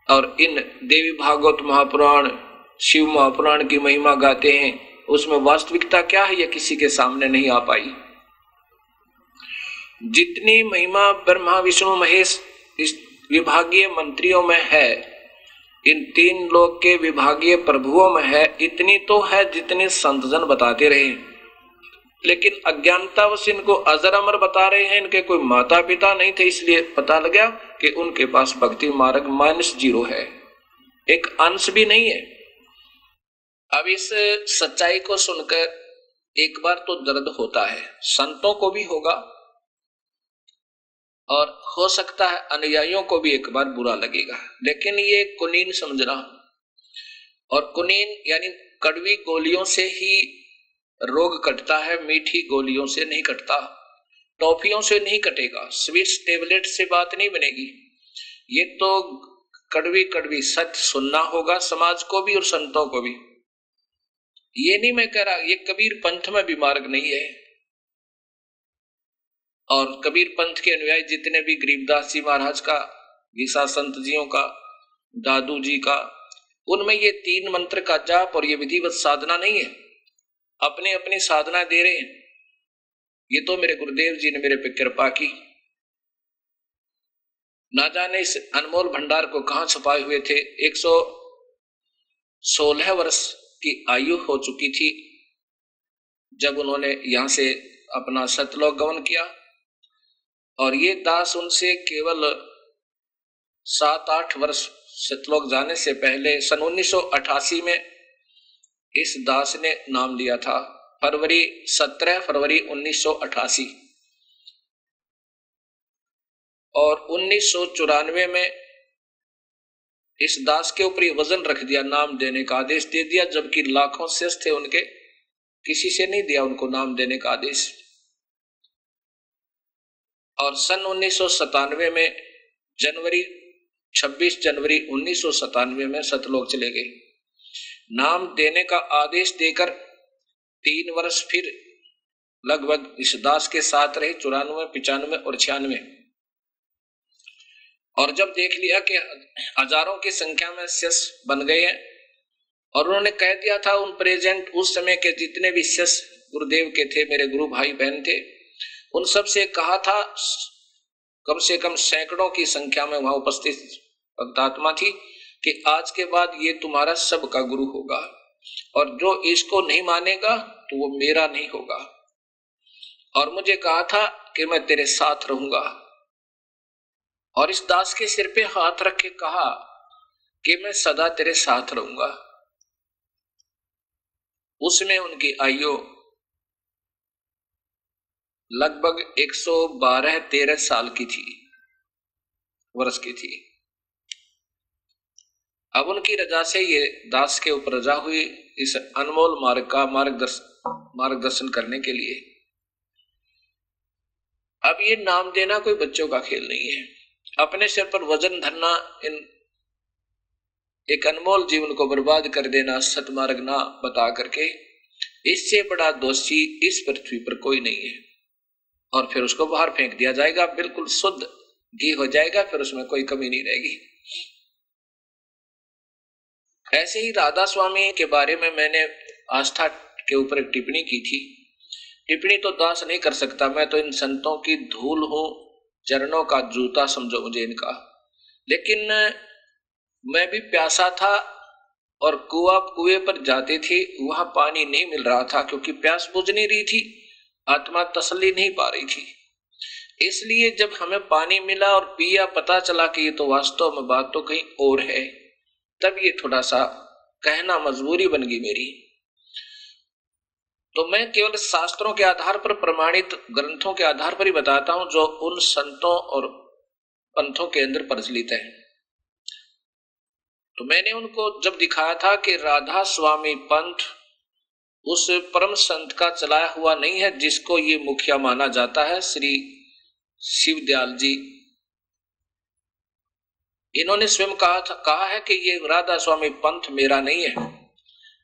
और इन देवी भागवत महापुराण, शिव महापुराण की महिमा गाते हैं, उसमें वास्तविकता क्या है ये किसी के सामने नहीं आ पाई। जितनी महिमा ब्रह्मा विष्णु महेश इस विभागीय मंत्रियों में है, इन तीन लोक के विभागीय प्रभुओं में है, इतनी तो है जितने संतजन बताते रहे। लेकिन अज्ञानतावश इनको अजर अमर बता रहे हैं। इनके कोई माता पिता नहीं थे, इसलिए पता लगा कि उनके पास भक्ति मार्ग -0 है, एक अंश भी नहीं है। अब इस सच्चाई को सुनकर एक बार तो दर्द होता है, संतों को भी होगा, और हो सकता है अनुयायियों को भी एक बार बुरा लगेगा। लेकिन ये कुनीन समझना, और कुनीन यानी कड़वी गोलियों से ही रोग कटता है, मीठी गोलियों से नहीं कटता, टॉफियों से नहीं कटेगा, स्वीट्स टेबलेट से बात नहीं बनेगी। ये तो कड़वी कड़वी सत्य सुनना होगा समाज को भी और संतों को भी। ये नहीं मैं कह रहा ये कबीर पंथ में भी मार्ग नहीं है, और कबीर पंथ के अनुयायी जितने भी गरीबदास जी महाराज का, गीसा संत जियों का, दादू जी का, उनमें ये 3 मंत्र का जाप और ये विधिवत साधना नहीं है, अपने अपनी साधना दे रहे हैं। ये तो मेरे गुरुदेव जी ने मेरे पे कृपा की, ना जाने इस अनमोल भंडार को कहां छुपाए हुए थे। 116 वर्ष की आयु हो चुकी थी जब उन्होंने यहां से अपना सतलोक गमन किया, और ये दास उनसे केवल 7-8 वर्ष सतलोक जाने से पहले सन 1988 में इस दास ने नाम लिया था। 17 फरवरी 1988 और 1994 में इस दास के ऊपर वजन रख दिया, नाम देने का आदेश दे दिया, जबकि लाखों शिष्य थे उनके, किसी से नहीं दिया उनको नाम देने का आदेश। और सन 1997 में 26 जनवरी 1997 में सतलोक चले गए। नाम देने का आदेश देकर 3 वर्ष फिर लगभग इस दास के साथ रहे, 94, 95 और 96। और जब देख लिया कि हजारों की संख्या में शिष्य बन गए हैं, और उन्होंने कह दिया था उन प्रेजेंट उस समय के जितने भी शिष्य गुरुदेव के थे, मेरे गुरु भाई बहन थे, उन सब से कहा था, कम से कम सैकड़ों की संख्या में वहां उपस्थित भक्तात्मा थी, कि आज के बाद ये तुम्हारा सबका गुरु होगा, और जो इसको नहीं मानेगा तो वो मेरा नहीं होगा। और मुझे कहा था कि मैं तेरे साथ रहूंगा। और इस दास के सिर पे हाथ रख के कहा कि मैं सदा तेरे साथ रहूंगा। उसमें उनकी आयु लगभग 112-13 साल की थी, वर्ष की थी। अब उनकी रजा से ये दास के ऊपर रजा हुई इस अनमोल मार्ग का मार्गदर्शन करने के लिए। अब ये नाम देना कोई बच्चों का खेल नहीं है। अपने सिर पर वजन धरना, इन एक अनमोल जीवन को बर्बाद कर देना, सतमार्ग ना बता करके, इससे बड़ा दोषी इस पृथ्वी पर कोई नहीं है। और फिर उसको बाहर फेंक दिया जाएगा, बिल्कुल शुद्ध घी हो जाएगा, फिर उसमें कोई कमी नहीं रहेगी। ऐसे ही राधा स्वामी के बारे में मैंने आस्था के ऊपर एक टिप्पणी की थी। टिप्पणी तो दास नहीं कर सकता, मैं तो इन संतों की धूल हूं, चरणों का जूता समझो मुझे इनका। लेकिन मैं भी प्यासा था, और कुएं पर जाते थे, वहां पानी नहीं मिल रहा था, क्योंकि प्यास बुझ नहीं रही थी, आत्मा तसल्ली नहीं पा रही थी। इसलिए जब हमें पानी मिला और पिया, पता चला कि ये तो वास्तव में बात तो कहीं और है, तब ये थोड़ा सा कहना मजबूरी बन गई मेरी। तो मैं केवल शास्त्रों के आधार पर, प्रमाणित ग्रंथों के आधार पर ही बताता हूं, जो उन संतों और पंथों के अंदर प्रचलित है। तो मैंने उनको जब दिखाया था कि राधा स्वामी पंथ उस परम संत का चलाया हुआ नहीं है जिसको ये मुखिया माना जाता है, श्री शिवदयाल जी। इन्होंने स्वयं कहा है कि ये राधा स्वामी पंथ मेरा नहीं है,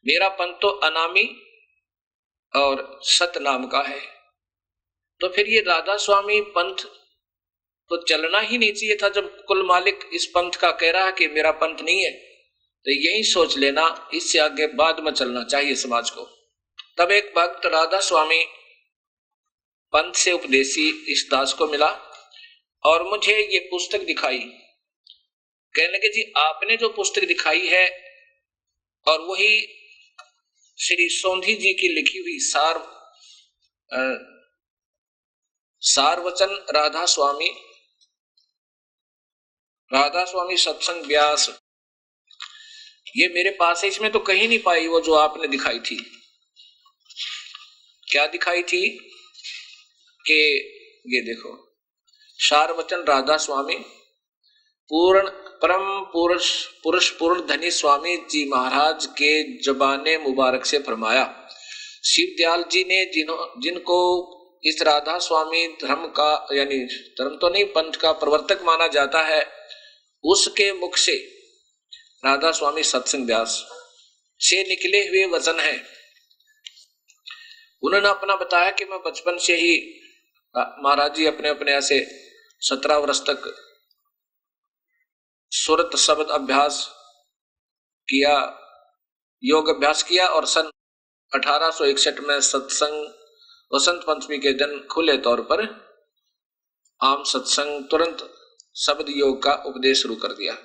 मेरा पंथ तो अनामी और सतनाम का है। तो फिर ये राधा स्वामी पंथ तो चलना ही नहीं चाहिए था। जब कुल मालिक इस पंथ का कह रहा है कि मेरा पंथ नहीं है, तो यही सोच लेना, इससे आगे बाद में चलना चाहिए समाज को। तब एक भक्त राधा स्वामी पंथ से उपदेशी इस दास को मिला और मुझे ये पुस्तक दिखाई। कहने लगे, जी आपने जो पुस्तक दिखाई है, और वही श्री सोंधी जी की लिखी हुई सारवचन राधा स्वामी सत्संग व्यास, ये मेरे पास है। इसमें तो कहीं नहीं पाई वो जो आपने दिखाई थी। क्या दिखाई थी कि ये देखो, सारवचन राधा स्वामी पूर्ण परम पुरुष पूर्ण धनी स्वामी जी महाराज के जबाने मुबारक से फरमाया। शिवदयाल जी ने जिनको इस राधा स्वामी धर्म का, यानी धर्म तो नहीं, पंथ का प्रवर्तक माना जाता है, उसके मुख से राधा स्वामी सत्संग व्यास से निकले हुए वचन है। उन्होंने अपना बताया कि मैं बचपन से ही, महाराज जी अपने ऐसे 17 वर्ष तक सुरत शब्द अभ्यास किया, योग अभ्यास किया, और सन 1861 में सत्संग वसंत पंचमी के दिन खुले तौर पर आम सत्संग तुरंत शब्द योग का उपदेश शुरू कर दिया।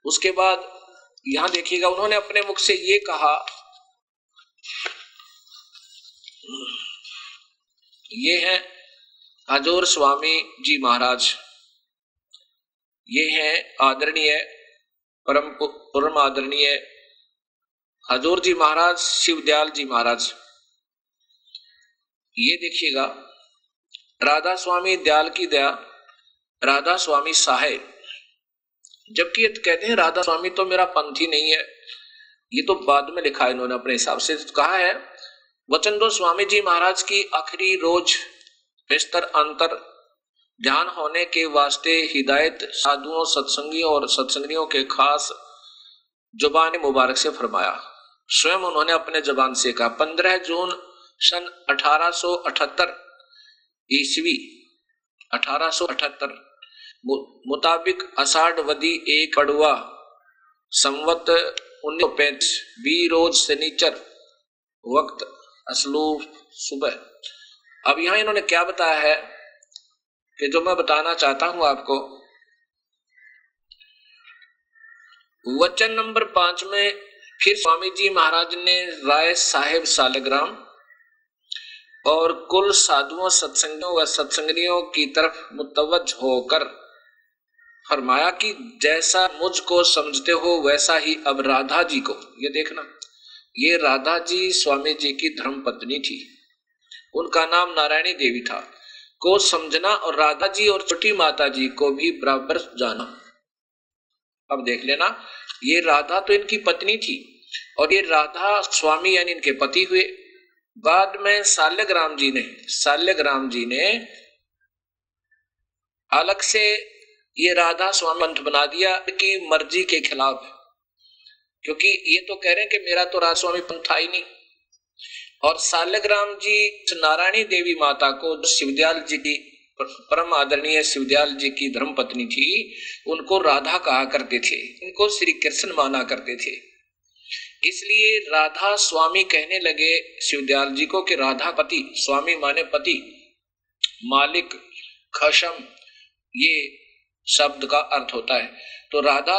उसके बाद यहां देखिएगा, उन्होंने अपने मुख से ये कहा, ये हैं हजूर स्वामी जी महाराज, ये हैं आदरणीय परम आदरणीय हजूर जी महाराज शिवदयाल जी महाराज। ये देखिएगा, राधा स्वामी दयाल की दया राधा स्वामी साहेब, जबकि ये कहते हैं राधा स्वामी तो मेरा पंथ ही नहीं है, ये तो बाद में लिखा है इन्होंने अपने हिसाब से। कहा है वचन दो स्वामी जी महाराज की आखिरी रोज बिस्तर अंतर ध्यान होने के वास्ते हिदायत साधुओं सत्संगियों और सत्संगियों के खास जुबान मुबारक से फरमाया। स्वयं उन्होंने अपने जबान से कहा 15 जून सन 1878 ईस्वी 1878 मुताबिक आषाढ़ वदी 1 पड़ुआ संवत 1935 बी रोज शनिचर वक्त असलूफ सुबह। अब यहां इन्होंने क्या बताया है कि जो मैं बताना चाहता हूं आपको, वचन नंबर 5 में फिर स्वामी जी महाराज ने राय साहेब सालिग्राम और कुल साधुओं सत्संगियों व सत्संगियों की तरफ मुतवज्ज होकर फरमाया कि जैसा मुझको समझते हो वैसा ही अब राधा जी को, ये देखना, ये राधा जी स्वामी जी की धर्म पत्नी थी, उनका नाम नारायणी देवी था, को समझना और राधा जी और छोटी माता जी को भी बराबर जाना। अब देख लेना, ये राधा तो इनकी पत्नी थी और ये राधा स्वामी यानी इनके पति हुए। बाद में सालिग्राम जी ने अलग से ये राधा स्वामी पंथ बना दिया कि मर्जी के खिलाफ, क्योंकि ये तो कह रहे हैं कि मेरा तो राधा स्वामी पंथ था ही नहीं। और सालिग्राम जी नारायणी देवी माता को शिवदयाल जी की परम आदरणीय शिवदयाल जी की धर्म पत्नी थी, उनको राधा कहा करते थे, इनको श्री कृष्ण माना करते थे। इसलिए राधा स्वामी कहने लगे शिवदयाल जी को कि राधा पति, स्वामी माने पति, मालिक, खशम, ये शब्द का अर्थ होता है। तो राधा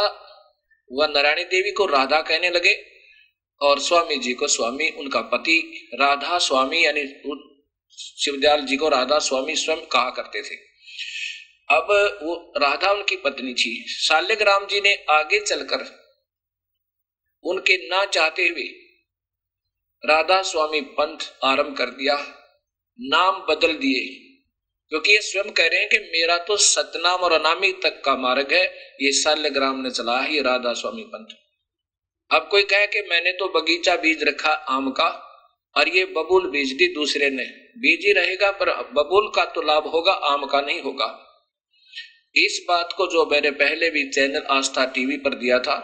व नारायणी देवी को राधा कहने लगे और स्वामी जी को स्वामी, उनका पति राधा स्वामी यानी शिवदयाल जी को राधा स्वामी स्वयं कहा करते थे। अब वो राधा उनकी पत्नी थी। सालिग्राम जी ने आगे चलकर उनके ना चाहते हुए राधा स्वामी पंथ आरंभ कर दिया, नाम बदल दिए, क्योंकि ये स्वयं कह रहे हैं कि मेरा तो सतनाम और अनामी तक का मार्ग है, ये सालिग्राम ने चला है, ये राधा स्वामी पंथ। अब कोई कहे कि मैंने तो बगीचा बीज रखा आम का और ये बबूल बीज दी दूसरे ने, बीज ही रहेगा पर बबूल का तो लाभ होगा, आम का नहीं होगा। इस बात को जो मैंने पहले भी चैनल आस्था टीवी पर दिया था,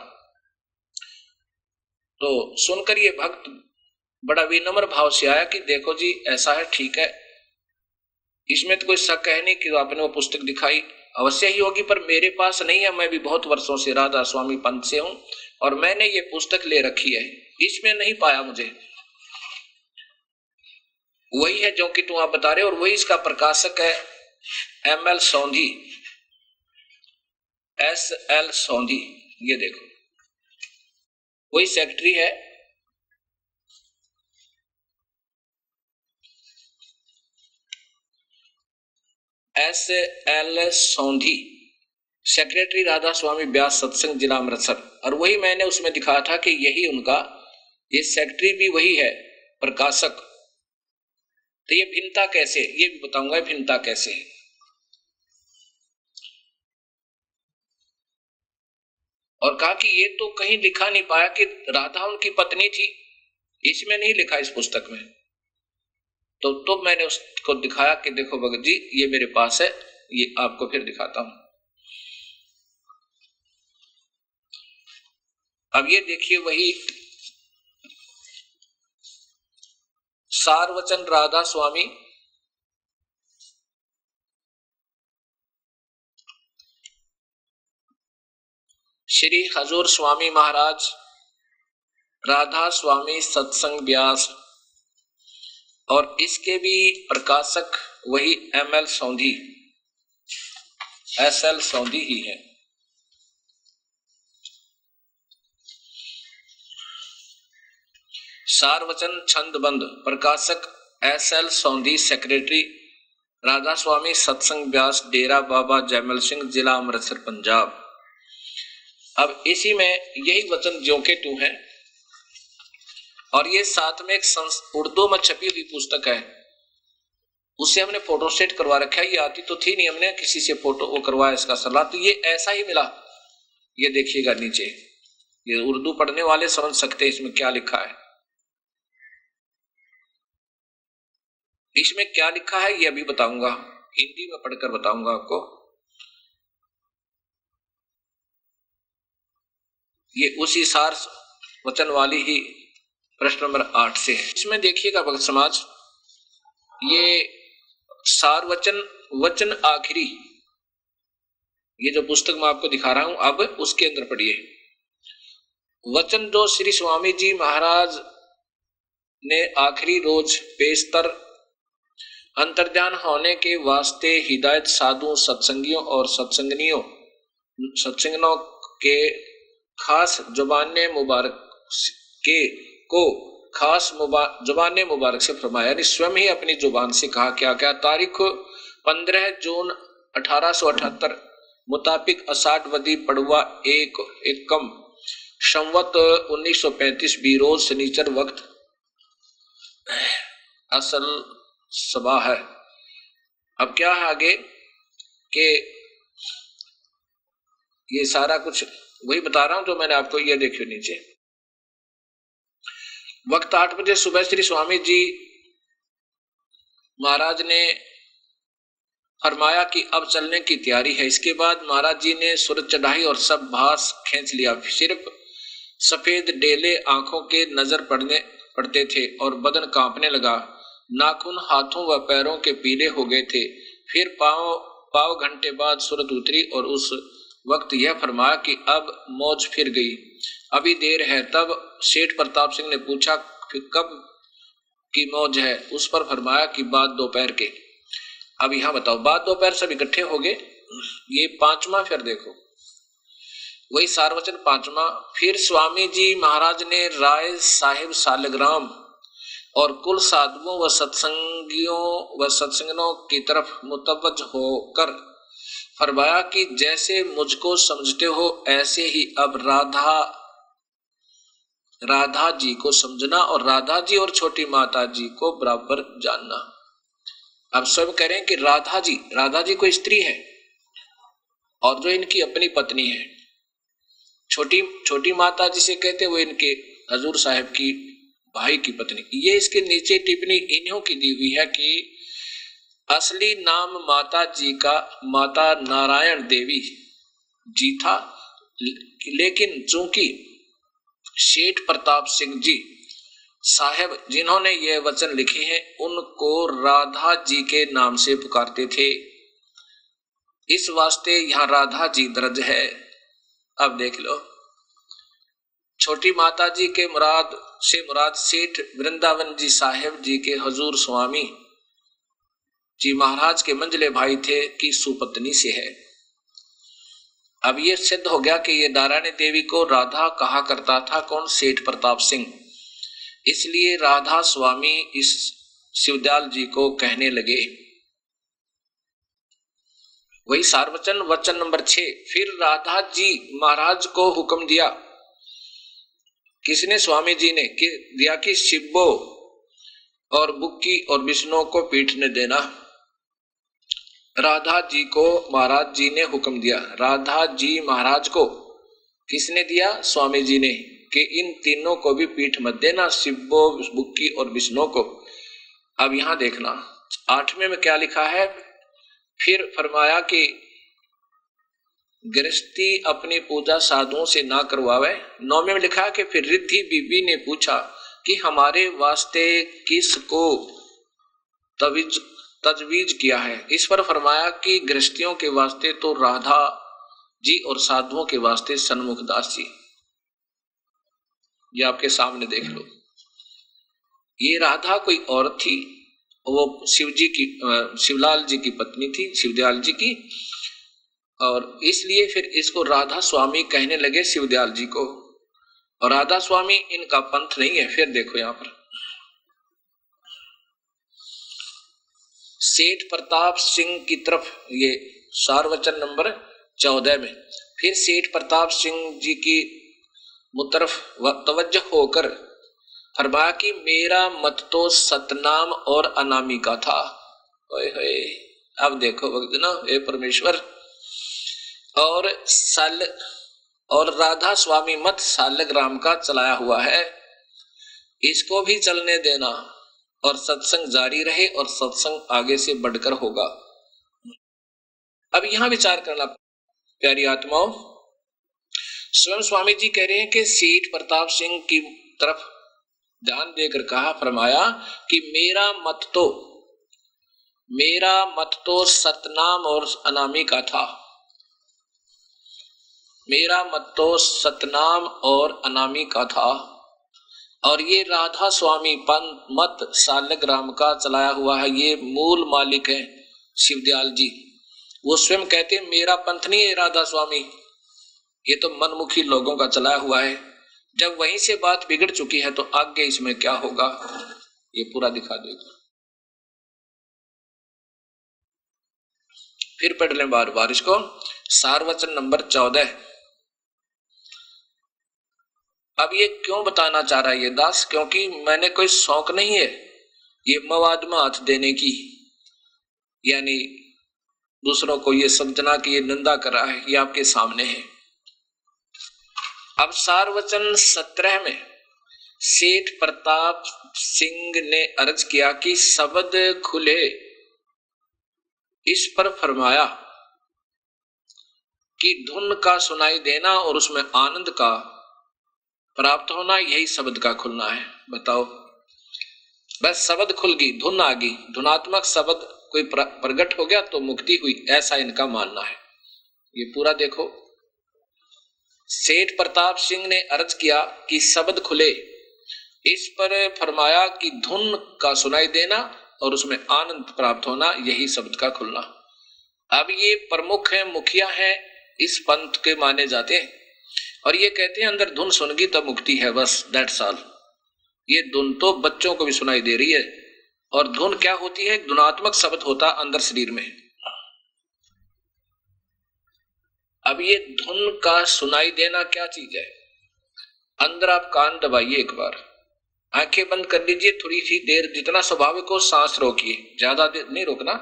तो सुनकर ये भक्त बड़ा विनम्र भाव से आया कि देखो जी ऐसा है, ठीक है, इसमें तो कोई शक है नहीं कि आपने वो पुस्तक दिखाई, अवश्य ही होगी, पर मेरे पास नहीं है, मैं भी बहुत वर्षों से राधा स्वामी पंथ से हूं और मैंने ये पुस्तक ले रखी है, इसमें नहीं पाया मुझे। वही है जो कि तुम आप बता रहे हो और वही इसका प्रकाशक है ML सोंधी, SL सोंधी, ये देखो वही सेक्रेटरी है। SL सोंधी, सेक्रेटरी राधा स्वामी व्यास सत्संग जिला अमृतसर। और वही मैंने उसमें दिखाया था कि यही उनका, ये सेक्रेटरी भी वही है, प्रकाशक। तो ये भिन्नता कैसे, ये भी बताऊंगा भिन्नता कैसे है। और कहा कि ये तो कहीं लिखा नहीं पाया कि राधा उनकी पत्नी थी, इसमें नहीं लिखा इस पुस्तक में। तो मैंने उसको दिखाया कि देखो भगत जी ये मेरे पास है, ये आपको फिर दिखाता हूं। अब ये देखिए वही सारवचन राधा स्वामी, श्री हजूर स्वामी महाराज, राधा स्वामी सत्संग व्यास, और इसके भी प्रकाशक वही ML सोंधी, SL सोंधी ही है। सारवचन छंदबंद, प्रकाशक SL सोंधी, सेक्रेटरी राधा स्वामी सत्संग व्यास, डेरा बाबा जयमल सिंह, जिला अमृतसर, पंजाब। अब इसी में यही वचन ज्यों के त्यों है और ये साथ में एक उर्दू में छपी हुई पुस्तक है, उससे हमने फोटो स्टेट करवा रखा है, ये आती तो थी नहीं, हमने किसी से फोटो वो करवाया इसका सलाह, तो ये ऐसा ही मिला। ये देखिएगा नीचे, ये उर्दू पढ़ने वाले समझ सकते हैं इसमें क्या लिखा है। इसमें क्या लिखा है ये अभी बताऊंगा, हिंदी में पढ़कर बताऊंगा आपको। ये उसी सार वचन वाली ही प्रश्न नंबर 8 से है। इसमें देखिएगा भक्त समाज, ये सार वचन वचन आखिरी, ये जो पुस्तक मैं आपको दिखा रहा हूं अब उसके अंदर पढ़िए। वचन जो श्री स्वामी जी महाराज ने आखिरी रोज पेशतर अंतर्ध्यान होने के वास्ते हिदायत साधु सत्संगियों और सत्संगनों के खास जुबाने मुबारक खास जुबान मुबारक से फरमाया, यानी स्वयं ही अपनी जुबान से कहा। क्या क्या? तारीख 15 जून 1878 मुताबिक अषाढ़ वदी पड़वा एकम संवत 1935 बीरोज शनिचर वक्त असल सभा है। अब क्या है आगे कि ये सारा कुछ वही बता रहा हूं जो मैंने आपको, ये देखियो नीचे। वक्त 8 बजे सुबह श्री स्वामी जी महाराज ने फरमाया कि अब चलने की तैयारी है। इसके बाद महाराज जी ने सूरज चढ़ाई और सब भास खींच लिया। सिर्फ सफेद डेले आंखों के नजर पड़ते थे और बदन कांपने लगा। नाखून हाथों व पैरों के पीले हो गए थे। फिर पाव घंटे बाद सूरज उतरी और उस वक्त यह फरमाया कि अब मौज फिर गई, अभी देर है। तब सेठ प्रताप सिंह ने पूछा कब की मौज है? उस पर फरमाया कि बाद दोपहर के। अब यहां बताओ, बाद दोपहर सब इकट्ठे हो गए। ये 5वां, फिर देखो वही सारवचन 5वां। फिर स्वामी जी महाराज ने राय साहिब सालग्राम और कुल साधुओं व सत्संगियों की तरफ मुतवज्ज होकर फरमाया कि जैसे मुझको समझते हो ऐसे ही अब राधा जी को समझना और राधा जी और छोटी माता जी को बराबर जानना। अब स्वयं कह रहे हैं कि राधा जी कोई स्त्री है और जो इनकी अपनी पत्नी है। छोटी माता जिसे कहते वो इनके हजूर साहब की भाई की पत्नी। ये इसके नीचे टिप्पणी इन्हों की दी हुई है कि असली नाम माता जी का माता नारायण देवी जी था, लेकिन चूंकि सेठ प्रताप सिंह जी साहब जिन्होंने ये वचन लिखे हैं उनको राधा जी के नाम से पुकारते थे, इस वास्ते यहां राधा जी दर्ज है। अब देख लो, छोटी माता जी के मुराद सेठ वृंदावन जी साहेब जी के हजूर स्वामी जी महाराज के मंझले भाई थे कि सुपत्नी से है। अब ये सिद्ध हो गया कि ये नारायणी देवी को राधा कहा करता था कौन? सेठ प्रताप सिंह। इसलिए राधा स्वामी इस शिवदयाल जी को कहने लगे। वही सारवचन वचन नंबर 6। फिर राधा जी महाराज को हुक्म दिया, किसने? स्वामी जी ने दिया कि शिब्बो और बुक्की और विष्णु को पीटने देना। राधा जी को महाराज जी ने हुक्म दिया। राधा जी महाराज को किसने दिया? स्वामी जी ने, कि इन तीनों को भी पीठ मत देना, शिब्बो, बुक्की और विष्णु को। अब यहां देखना 8वें में क्या लिखा है। फिर फरमाया कि गृहस्थी अपनी पूजा साधुओं से ना करवावे। 9वें में लिखा है कि फिर रिद्धि बीबी ने पूछा कि हमारे वास्ते किसको तजवीज किया है? इस पर फरमाया कि गृहस्थियों के वास्ते तो राधा जी और साधुओं के वास्ते सन्मुख दास जी। ये आपके सामने देख लो। ये राधा कोई औरत थी, वो शिवलाल जी की पत्नी थी, शिवदयाल जी की, और इसलिए फिर इसको राधा स्वामी कहने लगे शिवदयाल जी को। और राधा स्वामी इनका पंथ नहीं है। फिर देखो यहां पर सेठ प्रताप सिंह की तरफ, ये सारवचन नंबर 14 में, फिर सेठ प्रताप सिंह जी की मुतरफ तवज्जो होकर फरमाया कि मेरा मत तो सतनाम और अनामिका था। ओए होए, अब देखो भक्तजनों, हे परमेश्वर, और राधा स्वामी मत सालग्राम का चलाया हुआ है, इसको भी चलने देना और सत्संग जारी रहे और सत्संग आगे से बढ़कर होगा। अब यहां विचार करना प्यारी आत्माओं, स्वयं स्वामी जी कह रहे हैं कि सेठ प्रताप सिंह की तरफ ध्यान देकर कहा, फरमाया कि मेरा मत तो सतनाम और अनामी का था, मेरा मत तो सतनाम और अनामी का था, और ये राधा स्वामी पंथ मत सालग्राम का चलाया हुआ है, ये मूल मालिक है शिवदयाल जी। वो स्वयं कहते हैं मेरा पंथ नहीं है राधा स्वामी, ये तो मनमुखी लोगों का चलाया हुआ है। जब वहीं से बात बिगड़ चुकी है तो आगे इसमें क्या होगा ये पूरा दिखा देगा। फिर पढ़ लें बार बार इसको, सारवचन नंबर 14। अब ये क्यों बताना चाह रहा है ये दास, क्योंकि मैंने कोई शौक नहीं है ये मवाद में हाथ देने की, यानी दूसरों को ये समझना कि ये निंदा कर रहा है, ये आपके सामने है। अब सारवचन 17 में सेठ प्रताप सिंह ने अर्ज किया कि शब्द खुले, इस पर फरमाया कि धुन का सुनाई देना और उसमें आनंद का प्राप्त होना, यही शब्द का खुलना है। बताओ, बस शब्द खुल गई, धुन आ गई, धुनात्मक शब्द कोई प्रकट हो गया तो मुक्ति हुई, ऐसा इनका मानना है। ये पूरा देखो, सेठ प्रताप सिंह ने अर्ज किया कि शब्द खुले, इस पर फरमाया कि धुन का सुनाई देना और उसमें आनंद प्राप्त होना, यही शब्द का खुलना। अब ये प्रमुख है, मुखिया है, इस पंथ के माने जाते हैं, और ये कहते हैं अंदर धुन सुन गई तो मुक्ति है, बस दैट्स ऑल। ये धुन तो बच्चों को भी सुनाई दे रही है, और धुन क्या होती है, गुणात्मक शब्द होता अंदर शरीर में। अब ये धुन का सुनाई देना क्या चीज है, अंदर आप कान दबाइए, एक बार आंखें बंद कर लीजिए, थोड़ी सी देर, जितना स्वाभाविक हो सांस रोकिए, ज्यादा देर नहीं रोकना।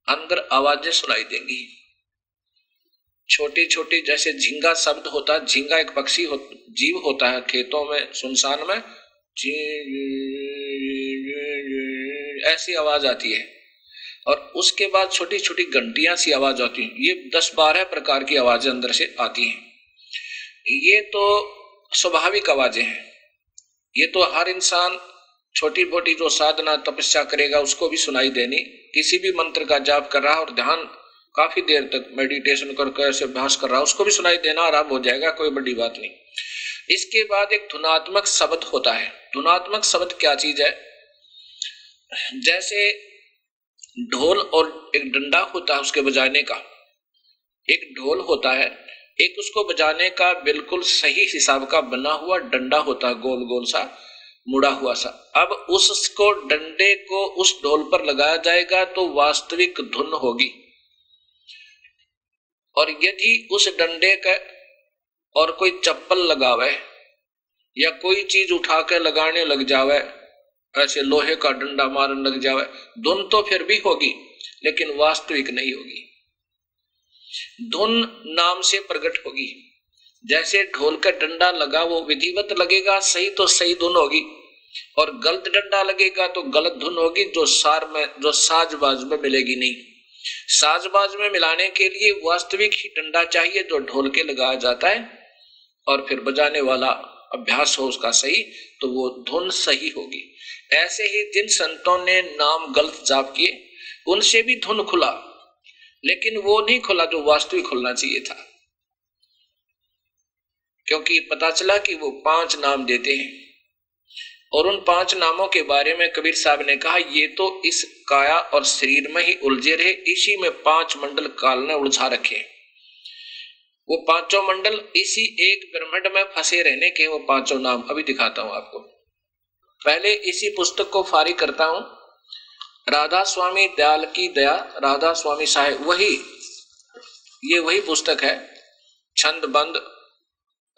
अंदर आवाजें सुनाई देंगी, छोटी छोटी, जैसे झींगा शब्द होता है, झींगा एक पक्षी जीव होता है खेतों में, सुनसान में, ऐसी आवाज आती है, और उसके बाद छोटी छोटी घंटियां सी आवाज आती है। ये 10-12 प्रकार की आवाजें अंदर से आती हैं। ये तो स्वाभाविक आवाजें हैं, ये तो हर इंसान छोटी मोटी जो साधना तपस्या करेगा उसको भी सुनाई देनी। किसी भी मंत्र का जाप कर रहा और ध्यान काफी देर तक मेडिटेशन करके ऐसे अभ्यास कर रहा, उसको भी सुनाई देना आराम हो जाएगा, कोई बड़ी बात नहीं। इसके बाद एक धुनात्मक शब्द होता है। धुनात्मक शब्द क्या चीज है, जैसे ढोल और एक डंडा होता है उसके बजाने का, एक ढोल होता है, एक उसको बजाने का बिल्कुल सही हिसाब का बना हुआ डंडा होता है, गोल गोल सा मुड़ा हुआ सा। अब उसको डंडे को उस ढोल पर लगाया जाएगा तो वास्तविक धुन होगी, और यदि उस डंडे का और कोई चप्पल लगावे या कोई चीज उठा के लगाने लग जावे, ऐसे लोहे का डंडा मारने लग जावे, धुन तो फिर भी होगी लेकिन वास्तविक नहीं होगी। धुन नाम से प्रकट होगी। जैसे ढोल का डंडा लगा वो विधिवत लगेगा, सही तो सही धुन होगी, और गलत डंडा लगेगा तो गलत धुन होगी, जो साजबाज में मिलेगी नहीं। साजबाज में मिलाने के लिए वास्तविक ही डंडा चाहिए जो ढोल के लगाया जाता है, और फिर बजाने वाला अभ्यास हो उसका सही, तो वो धुन सही होगी। ऐसे ही जिन संतों ने नाम गलत जाप किए उनसे भी धुन खुला, लेकिन वो नहीं खुला जो वास्तविक खुलना चाहिए था, क्योंकि पता चला कि वो 5 नाम देते हैं, और उन 5 नामों के बारे में कबीर साहब ने कहा ये तो इस काया और शरीर में ही उलझे रहे, इसी में 5 मंडल काल ने उलझा रखे। वो 5 मंडल इसी एक ब्रह्मांड में फंसे रहने के वो 5 नाम अभी दिखाता हूं आपको। पहले इसी पुस्तक को फारी करता हूं, राधा स्वामी दयाल की दया, राधा स्वामी साहेब, वही पुस्तक है, छंद बंद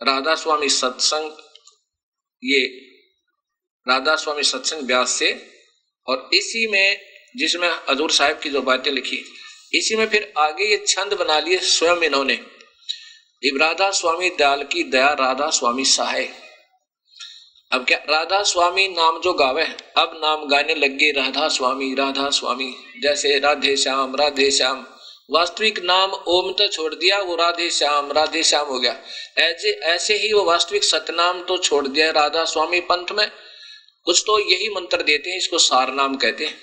राधा स्वामी सत्संग, ये राधा स्वामी सत्संग व्यास से, और इसी में जिसमें हजूर साहब की जो बातें लिखी, इसी में फिर आगे ये छंद बना लिए स्वयं इन्होंने, राधा स्वामी दयाल की दया राधा स्वामी सहाय। अब क्या राधा स्वामी नाम जो गावे, अब नाम गाने लगे राधा स्वामी, जैसे राधे श्याम वास्तविक नाम ओम तो छोड़ दिया, वो राधे श्याम हो गया। ऐसे ही वो वास्तविक सतनाम तो छोड़ दिया राधा स्वामी पंथ में। कुछ तो यही मंत्र देते हैं, इसको सार नाम कहते हैं।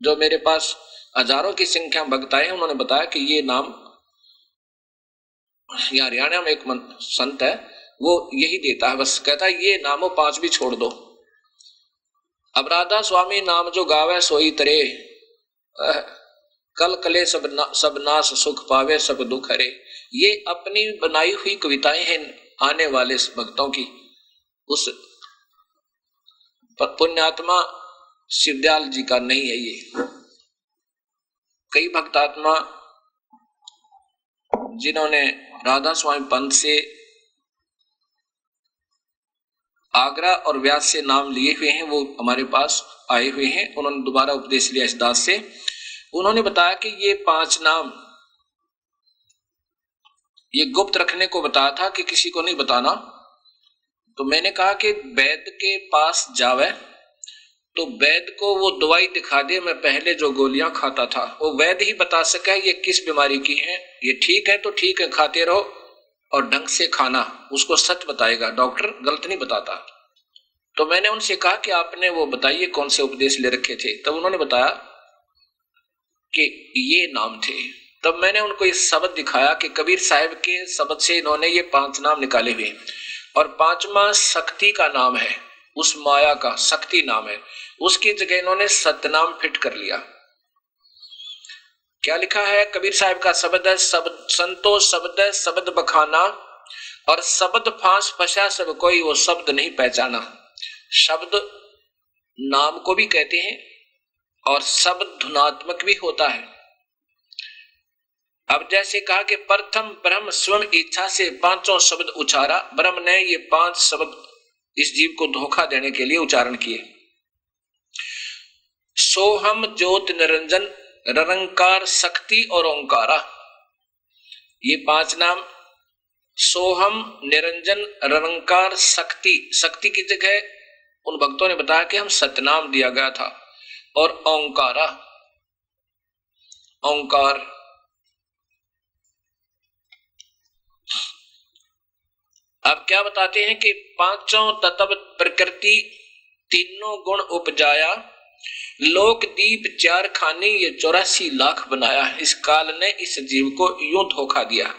जो मेरे पास हजारों की संख्या भक्त आए हैं, उन्होंने बताया कि ये नाम, यहाँ हरियाणा में एक संत है, वो यही देता है, बस कहता है ये नामों 5 भी छोड़ दो। अब राधा स्वामी नाम जो गावे सोई तरे, कल कले सब नाश सुख पावे सब दुख हरे। ये अपनी बनाई हुई कविताएं हैं आने वाले भक्तों की। उस पुण्यात्मा शिवदयाल जी का नहीं है ये। कई भक्तात्मा जिन्होंने राधा स्वामी पंथ से आगरा और व्यास से नाम लिए हुए हैं, वो हमारे पास आए हुए हैं। उन्होंने दोबारा उपदेश लिया इस दास से। उन्होंने बताया कि ये 5 नाम ये गुप्त रखने को बताया था कि किसी को नहीं बताना। तो मैंने कहा कि वैद के पास जावे तो वैद को वो दवाई दिखा दे, मैं पहले जो गोलियां खाता था वो वैद ही बता सका ये किस बीमारी की है। ये ठीक है तो ठीक है, खाते रहो और ढंग से खाना, उसको सच बताएगा, डॉक्टर गलत नहीं बताता। तो मैंने उनसे कहा कि आपने वो बताइए कौन से उपदेश ले रखे थे। तब उन्होंने बताया कि ये नाम थे। तब मैंने उनको ये शब्द दिखाया कि कबीर साहब के शब्द से इन्होंने ये 5 नाम निकाले हुए, और 5वां शक्ति का नाम है, उस माया का शक्ति नाम है, उसकी जगह इन्होंने सतनाम फिट कर लिया। क्या लिखा है कबीर साहब का शब्द है, संतो शब्द है शब्द बखाना, और शब्द फांस फंसा सब कोई वो शब्द नहीं पहचाना। शब्द नाम को भी कहते हैं और शब्द धुनात्मक भी होता है। अब जैसे कहा कि प्रथम ब्रह्म स्वयं इच्छा से 5 शब्द उचारा, ब्रह्म ने ये 5 शब्द इस जीव को धोखा देने के लिए उच्चारण किए। सोहम ज्योत निरंजन निरंकार शक्ति और ओंकारा, ये 5 नाम सोहम निरंजन निरंकार शक्ति, शक्ति की जगह उन भक्तों ने बताया कि हम सतनाम दिया गया था, और ओंकारा ओंकार। अब क्या बताते हैं कि 5 तत्व प्रकृति तीनों गुण उपजाया, लोक दीप 4 खाने ये 84 लाख बनाया। इस काल ने इस जीव को यूं धोखा दिया।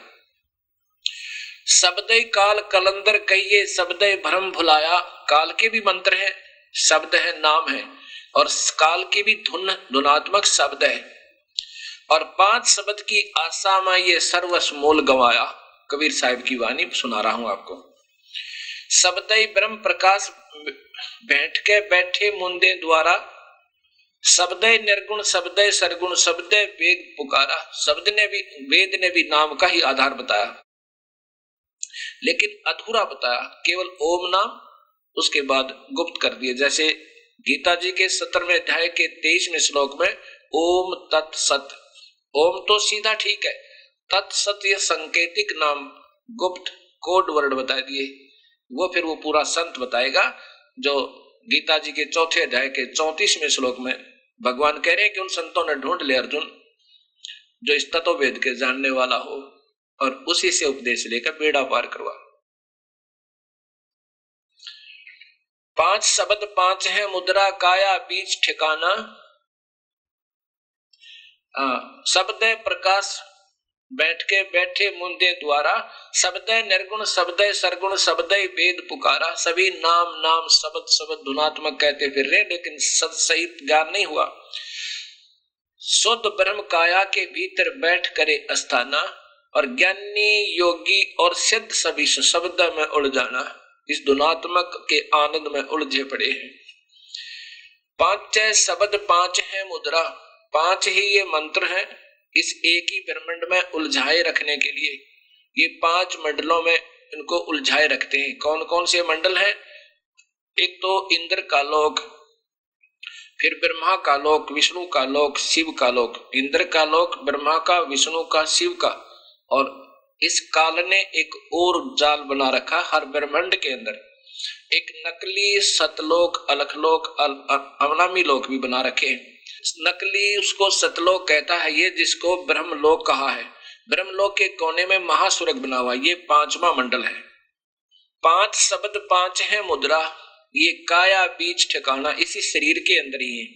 शब्द काल कलंदर कहिए शब्द भ्रम भुलाया, काल के भी मंत्र है, शब्द है, नाम है, और काल की भी धुनात्मक शब्द है। और 5 शब्द की आशा में ये सर्वस्व मोल गंवाया। कबीर साहब की वाणी सुना रहा हूं आपको। शब्द ब्रह्म प्रकाश बैठ के बैठे मुंदे द्वारा, शब्द निर्गुण शब्द सरगुण शब्द वेद पुकारा। शब्द ने भी, वेद ने भी नाम का ही आधार बताया, लेकिन अधूरा बताया, केवल ओम नाम, उसके बाद गुप्त कर दिए। जैसे गीता जी के 17वें अध्याय के 23वें श्लोक में ओम तत्सत, ओम तो सीधा ठीक है, तत्सत ये संकेतिक नाम गुप्त कोड वर्ड बता दिए। वो फिर वो पूरा संत बताएगा, जो गीता जी के 4थे अध्याय के 34वें श्लोक में भगवान कह रहे हैं कि उन संतों ने ढूंढ ले अर्जुन जो इस तत्व वेद के जानने वाला हो, और उसी से उपदेश लेकर बेड़ा पार करवा। 5 शब्द 5 है मुद्रा काया बीच ठिकाना, शब्द प्रकाश बैठ के बैठे मुंदे द्वारा, शब्द निर्गुण शब्द सरगुण शब्द वेद पुकारा। सभी नाम नाम शब्द शब्द धुनात्मक कहते फिर रहे, लेकिन सही ज्ञान नहीं हुआ। शुद्ध ब्रह्म काया के भीतर बैठ करे अस्थाना, और ज्ञानी योगी और सिद्ध सभी शब्द में उड़ जाना। इस धुनात्मक के आनंद में उलझे पड़े हैं। 5 शब्द 5 है मुद्रा, 5 ही ये मंत्र है इस एक ही ब्रह्मांड में उलझाए रखने के लिए। ये 5 मंडलों में इनको उलझाए रखते हैं। कौन कौन से मंडल हैं? एक तो इंद्र का लोक, फिर ब्रह्मा का लोक, विष्णु का लोक, शिव का लोक। इंद्र का लोक, ब्रह्मा का, विष्णु का, शिव का। और इस काल ने एक और जाल बना रखा हर ब्रह्मांड के अंदर, एक नकली सतलोक, अलखलोक, अवनामी लोक भी बना रखे। नकली उसको सतलोक कहता है, ये जिसको ब्रह्मलोक कहा है। ब्रह्मलोक के कोने में महासुरग बना हुआ, ये 5वां मंडल है। 5 शब्द 5 है मुद्रा, ये काया बीच ठिकाना इसी शरीर के अंदर ही है।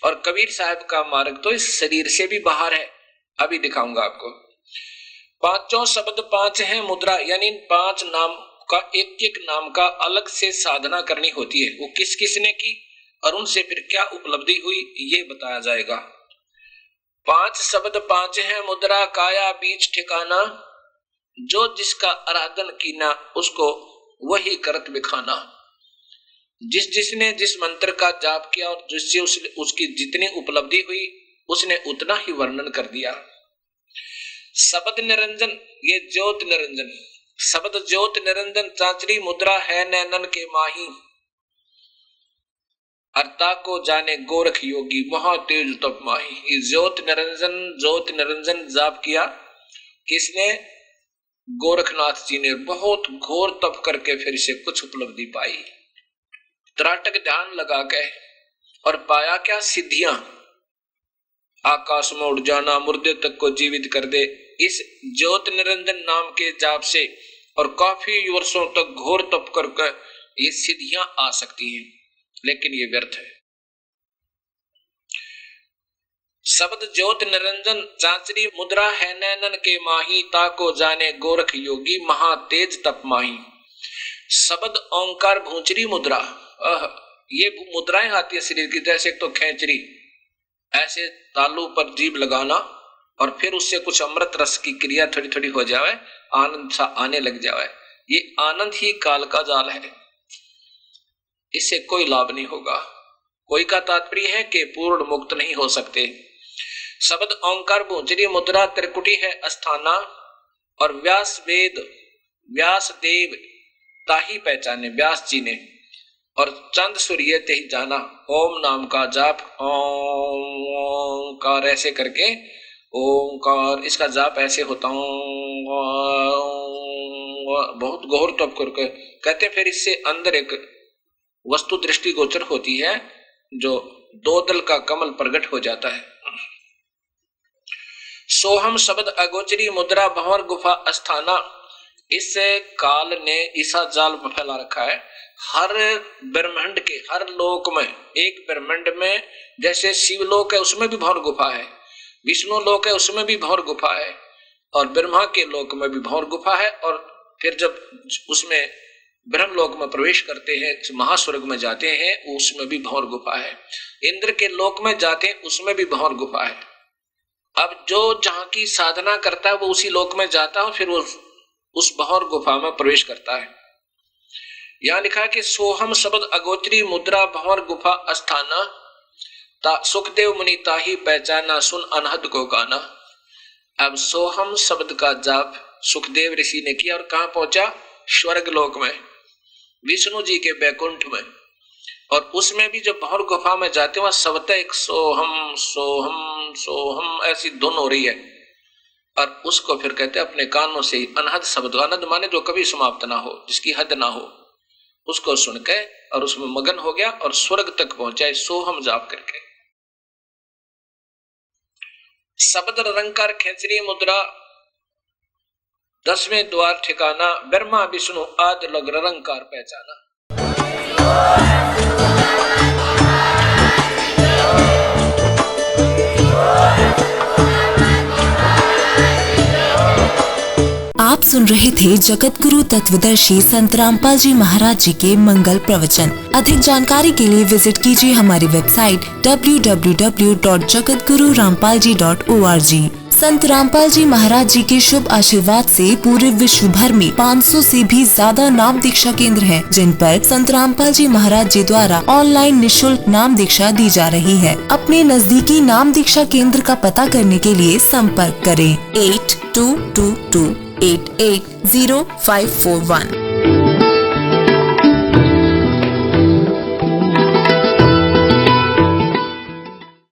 और कबीर साहब का मार्ग तो इस शरीर से भी बाहर है, अभी दिखाऊंगा आपको। 5 शब्द 5 है मुद्रा, यानी 5 नाम का एक नाम का अलग से साधना करनी होती है। वो किस किसने की और उनसे फिर क्या उपलब्धि हुई ये बताया जाएगा। 5 शब्द 5 है मुद्रा, काया बीच ठिकाना, जो जिसका आराधन कीना उसको वही करत बिखाना। जिसने जिस मंत्र का जाप किया और जिससे उसकी जितनी उपलब्धि हुई उसने उतना ही वर्णन कर दिया। शब्द निरंजन, ये ज्योत निरंजन, शब्द ज्योत निरंजन, चांचरी मुद्रा है नैनन के माही, अर्ता को जाने गोरख योगी महा तेज तप माही। ज्योत निरंजन जाप किया किसने? गोरखनाथ जी ने। बहुत घोर तप करके फिर से कुछ उपलब्धि पाई, त्राटक ध्यान लगा के, और पाया क्या? सिद्धियां। आकाश में उड़ जाना, मुर्दे तक को जीवित कर दे, इस ज्योत निरंजन नाम के जाप से। और काफी वर्षों तक घोर तप करके ये सिद्धियां आ सकती हैं, लेकिन ये व्यर्थ है। शब्द ज्योत निरंजन, चांचरी मुद्रा है नैनन के माही, ताको जाने गोरख योगी महा तेज तप माही। शब्द ओंकार भूंचरी मुद्रा, ये मुद्राएं आती है शरीर की, जैसे तो खेचरी, ऐसे तालू पर जीभ लगाना और फिर उससे कुछ अमृत रस की क्रिया थोड़ी थोड़ी हो जाए, आनंद सा आने लग जाए। ये आनंद ही काल का जाल है, इससे कोई लाभ नहीं होगा। कोई का तात्पर्य है कि पूर्ण मुक्त नहीं हो सकते। शब्द ओंकार भूंचरी मुद्रा त्रिकुटी है अस्थाना, और व्यास वेद व्यास देव ताही पहचाने व्यास जी ने, और चंद सूर्य ते ही जाना। ओम नाम का जाप, ओंकार ऐसे करके, ओंकार इसका जाप ऐसे होता हूं, बहुत गौर तप करके कहते। फिर इससे अंदर एक वस्तु दृष्टि गोचर होती है, जो 2 दल का कमल प्रकट हो जाता है। सोहम शब्द अगोचरी मुद्रा भंवर गुफा अस्थाना, इस काल ने ईसा जाल फैला रखा है हर ब्रह्मांड के हर लोक में। एक ब्रह्मांड में जैसे शिवलोक है उसमें भी भंवर गुफा है, विष्णु लोक है उसमें भी भंवर गुफा है, और ब्रह्मा के लोक में भी भंवर गुफा है। और फिर जब उसमें ब्रह्म लोक में प्रवेश करते हैं, महास्वर्ग में जाते हैं, उसमें भी भंवर गुफा है। इंद्र के लोक में जाते हैं, उसमें भी भंवर गुफा है। अब जो जहां की साधना करता है वो उसी लोक में जाता है, फिर वो उस भंवर गुफा में प्रवेश करता है। यहां लिखा है कि सोहम शब्द अगोचरी मुद्रा भंवर गुफा अस्थाना, सुखदेव मुनि ताही पहचाना सुन अनहद को गाना। अब सोहम शब्द का जाप सुखदेव ऋषि ने किया और कहां पहुंचा? स्वर्ग लोक में, विष्णु जी के बैकुंठ में। और उसमें भी जब भंवर गुफा में जाते वहां सबत एक सोहम सोहम सोहम ऐसी धुन हो रही है, और उसको फिर कहते अपने कानों से अनहद शब्द, अनहद माने जो कभी समाप्त ना हो, जिसकी हद ना हो, उसको सुन के और उसमें मगन हो गया और स्वर्ग तक पहुंचा सोहम जाप करके। शब्द रंकार खेचरी मुद्रा 10वें द्वार ठिकाना, ब्रह्मा विष्णु आदि लग रंकार पहचाना। आप सुन रहे थे जगत गुरु तत्वदर्शी संत रामपाल जी महाराज जी के मंगल प्रवचन। अधिक जानकारी के लिए विजिट कीजिए हमारी वेबसाइट www.jagatgururampalji.org। संत रामपाल जी महाराज जी के शुभ आशीर्वाद से पूरे विश्व भर में 500 से भी ज्यादा नाम दीक्षा केंद्र हैं, जिन पर संत रामपाल जी महाराज जी द्वारा ऑनलाइन निशुल्क नाम दीक्षा दी जा रही है। अपने नजदीकी नाम दीक्षा केंद्र का पता करने के लिए संपर्क करें 8222880541।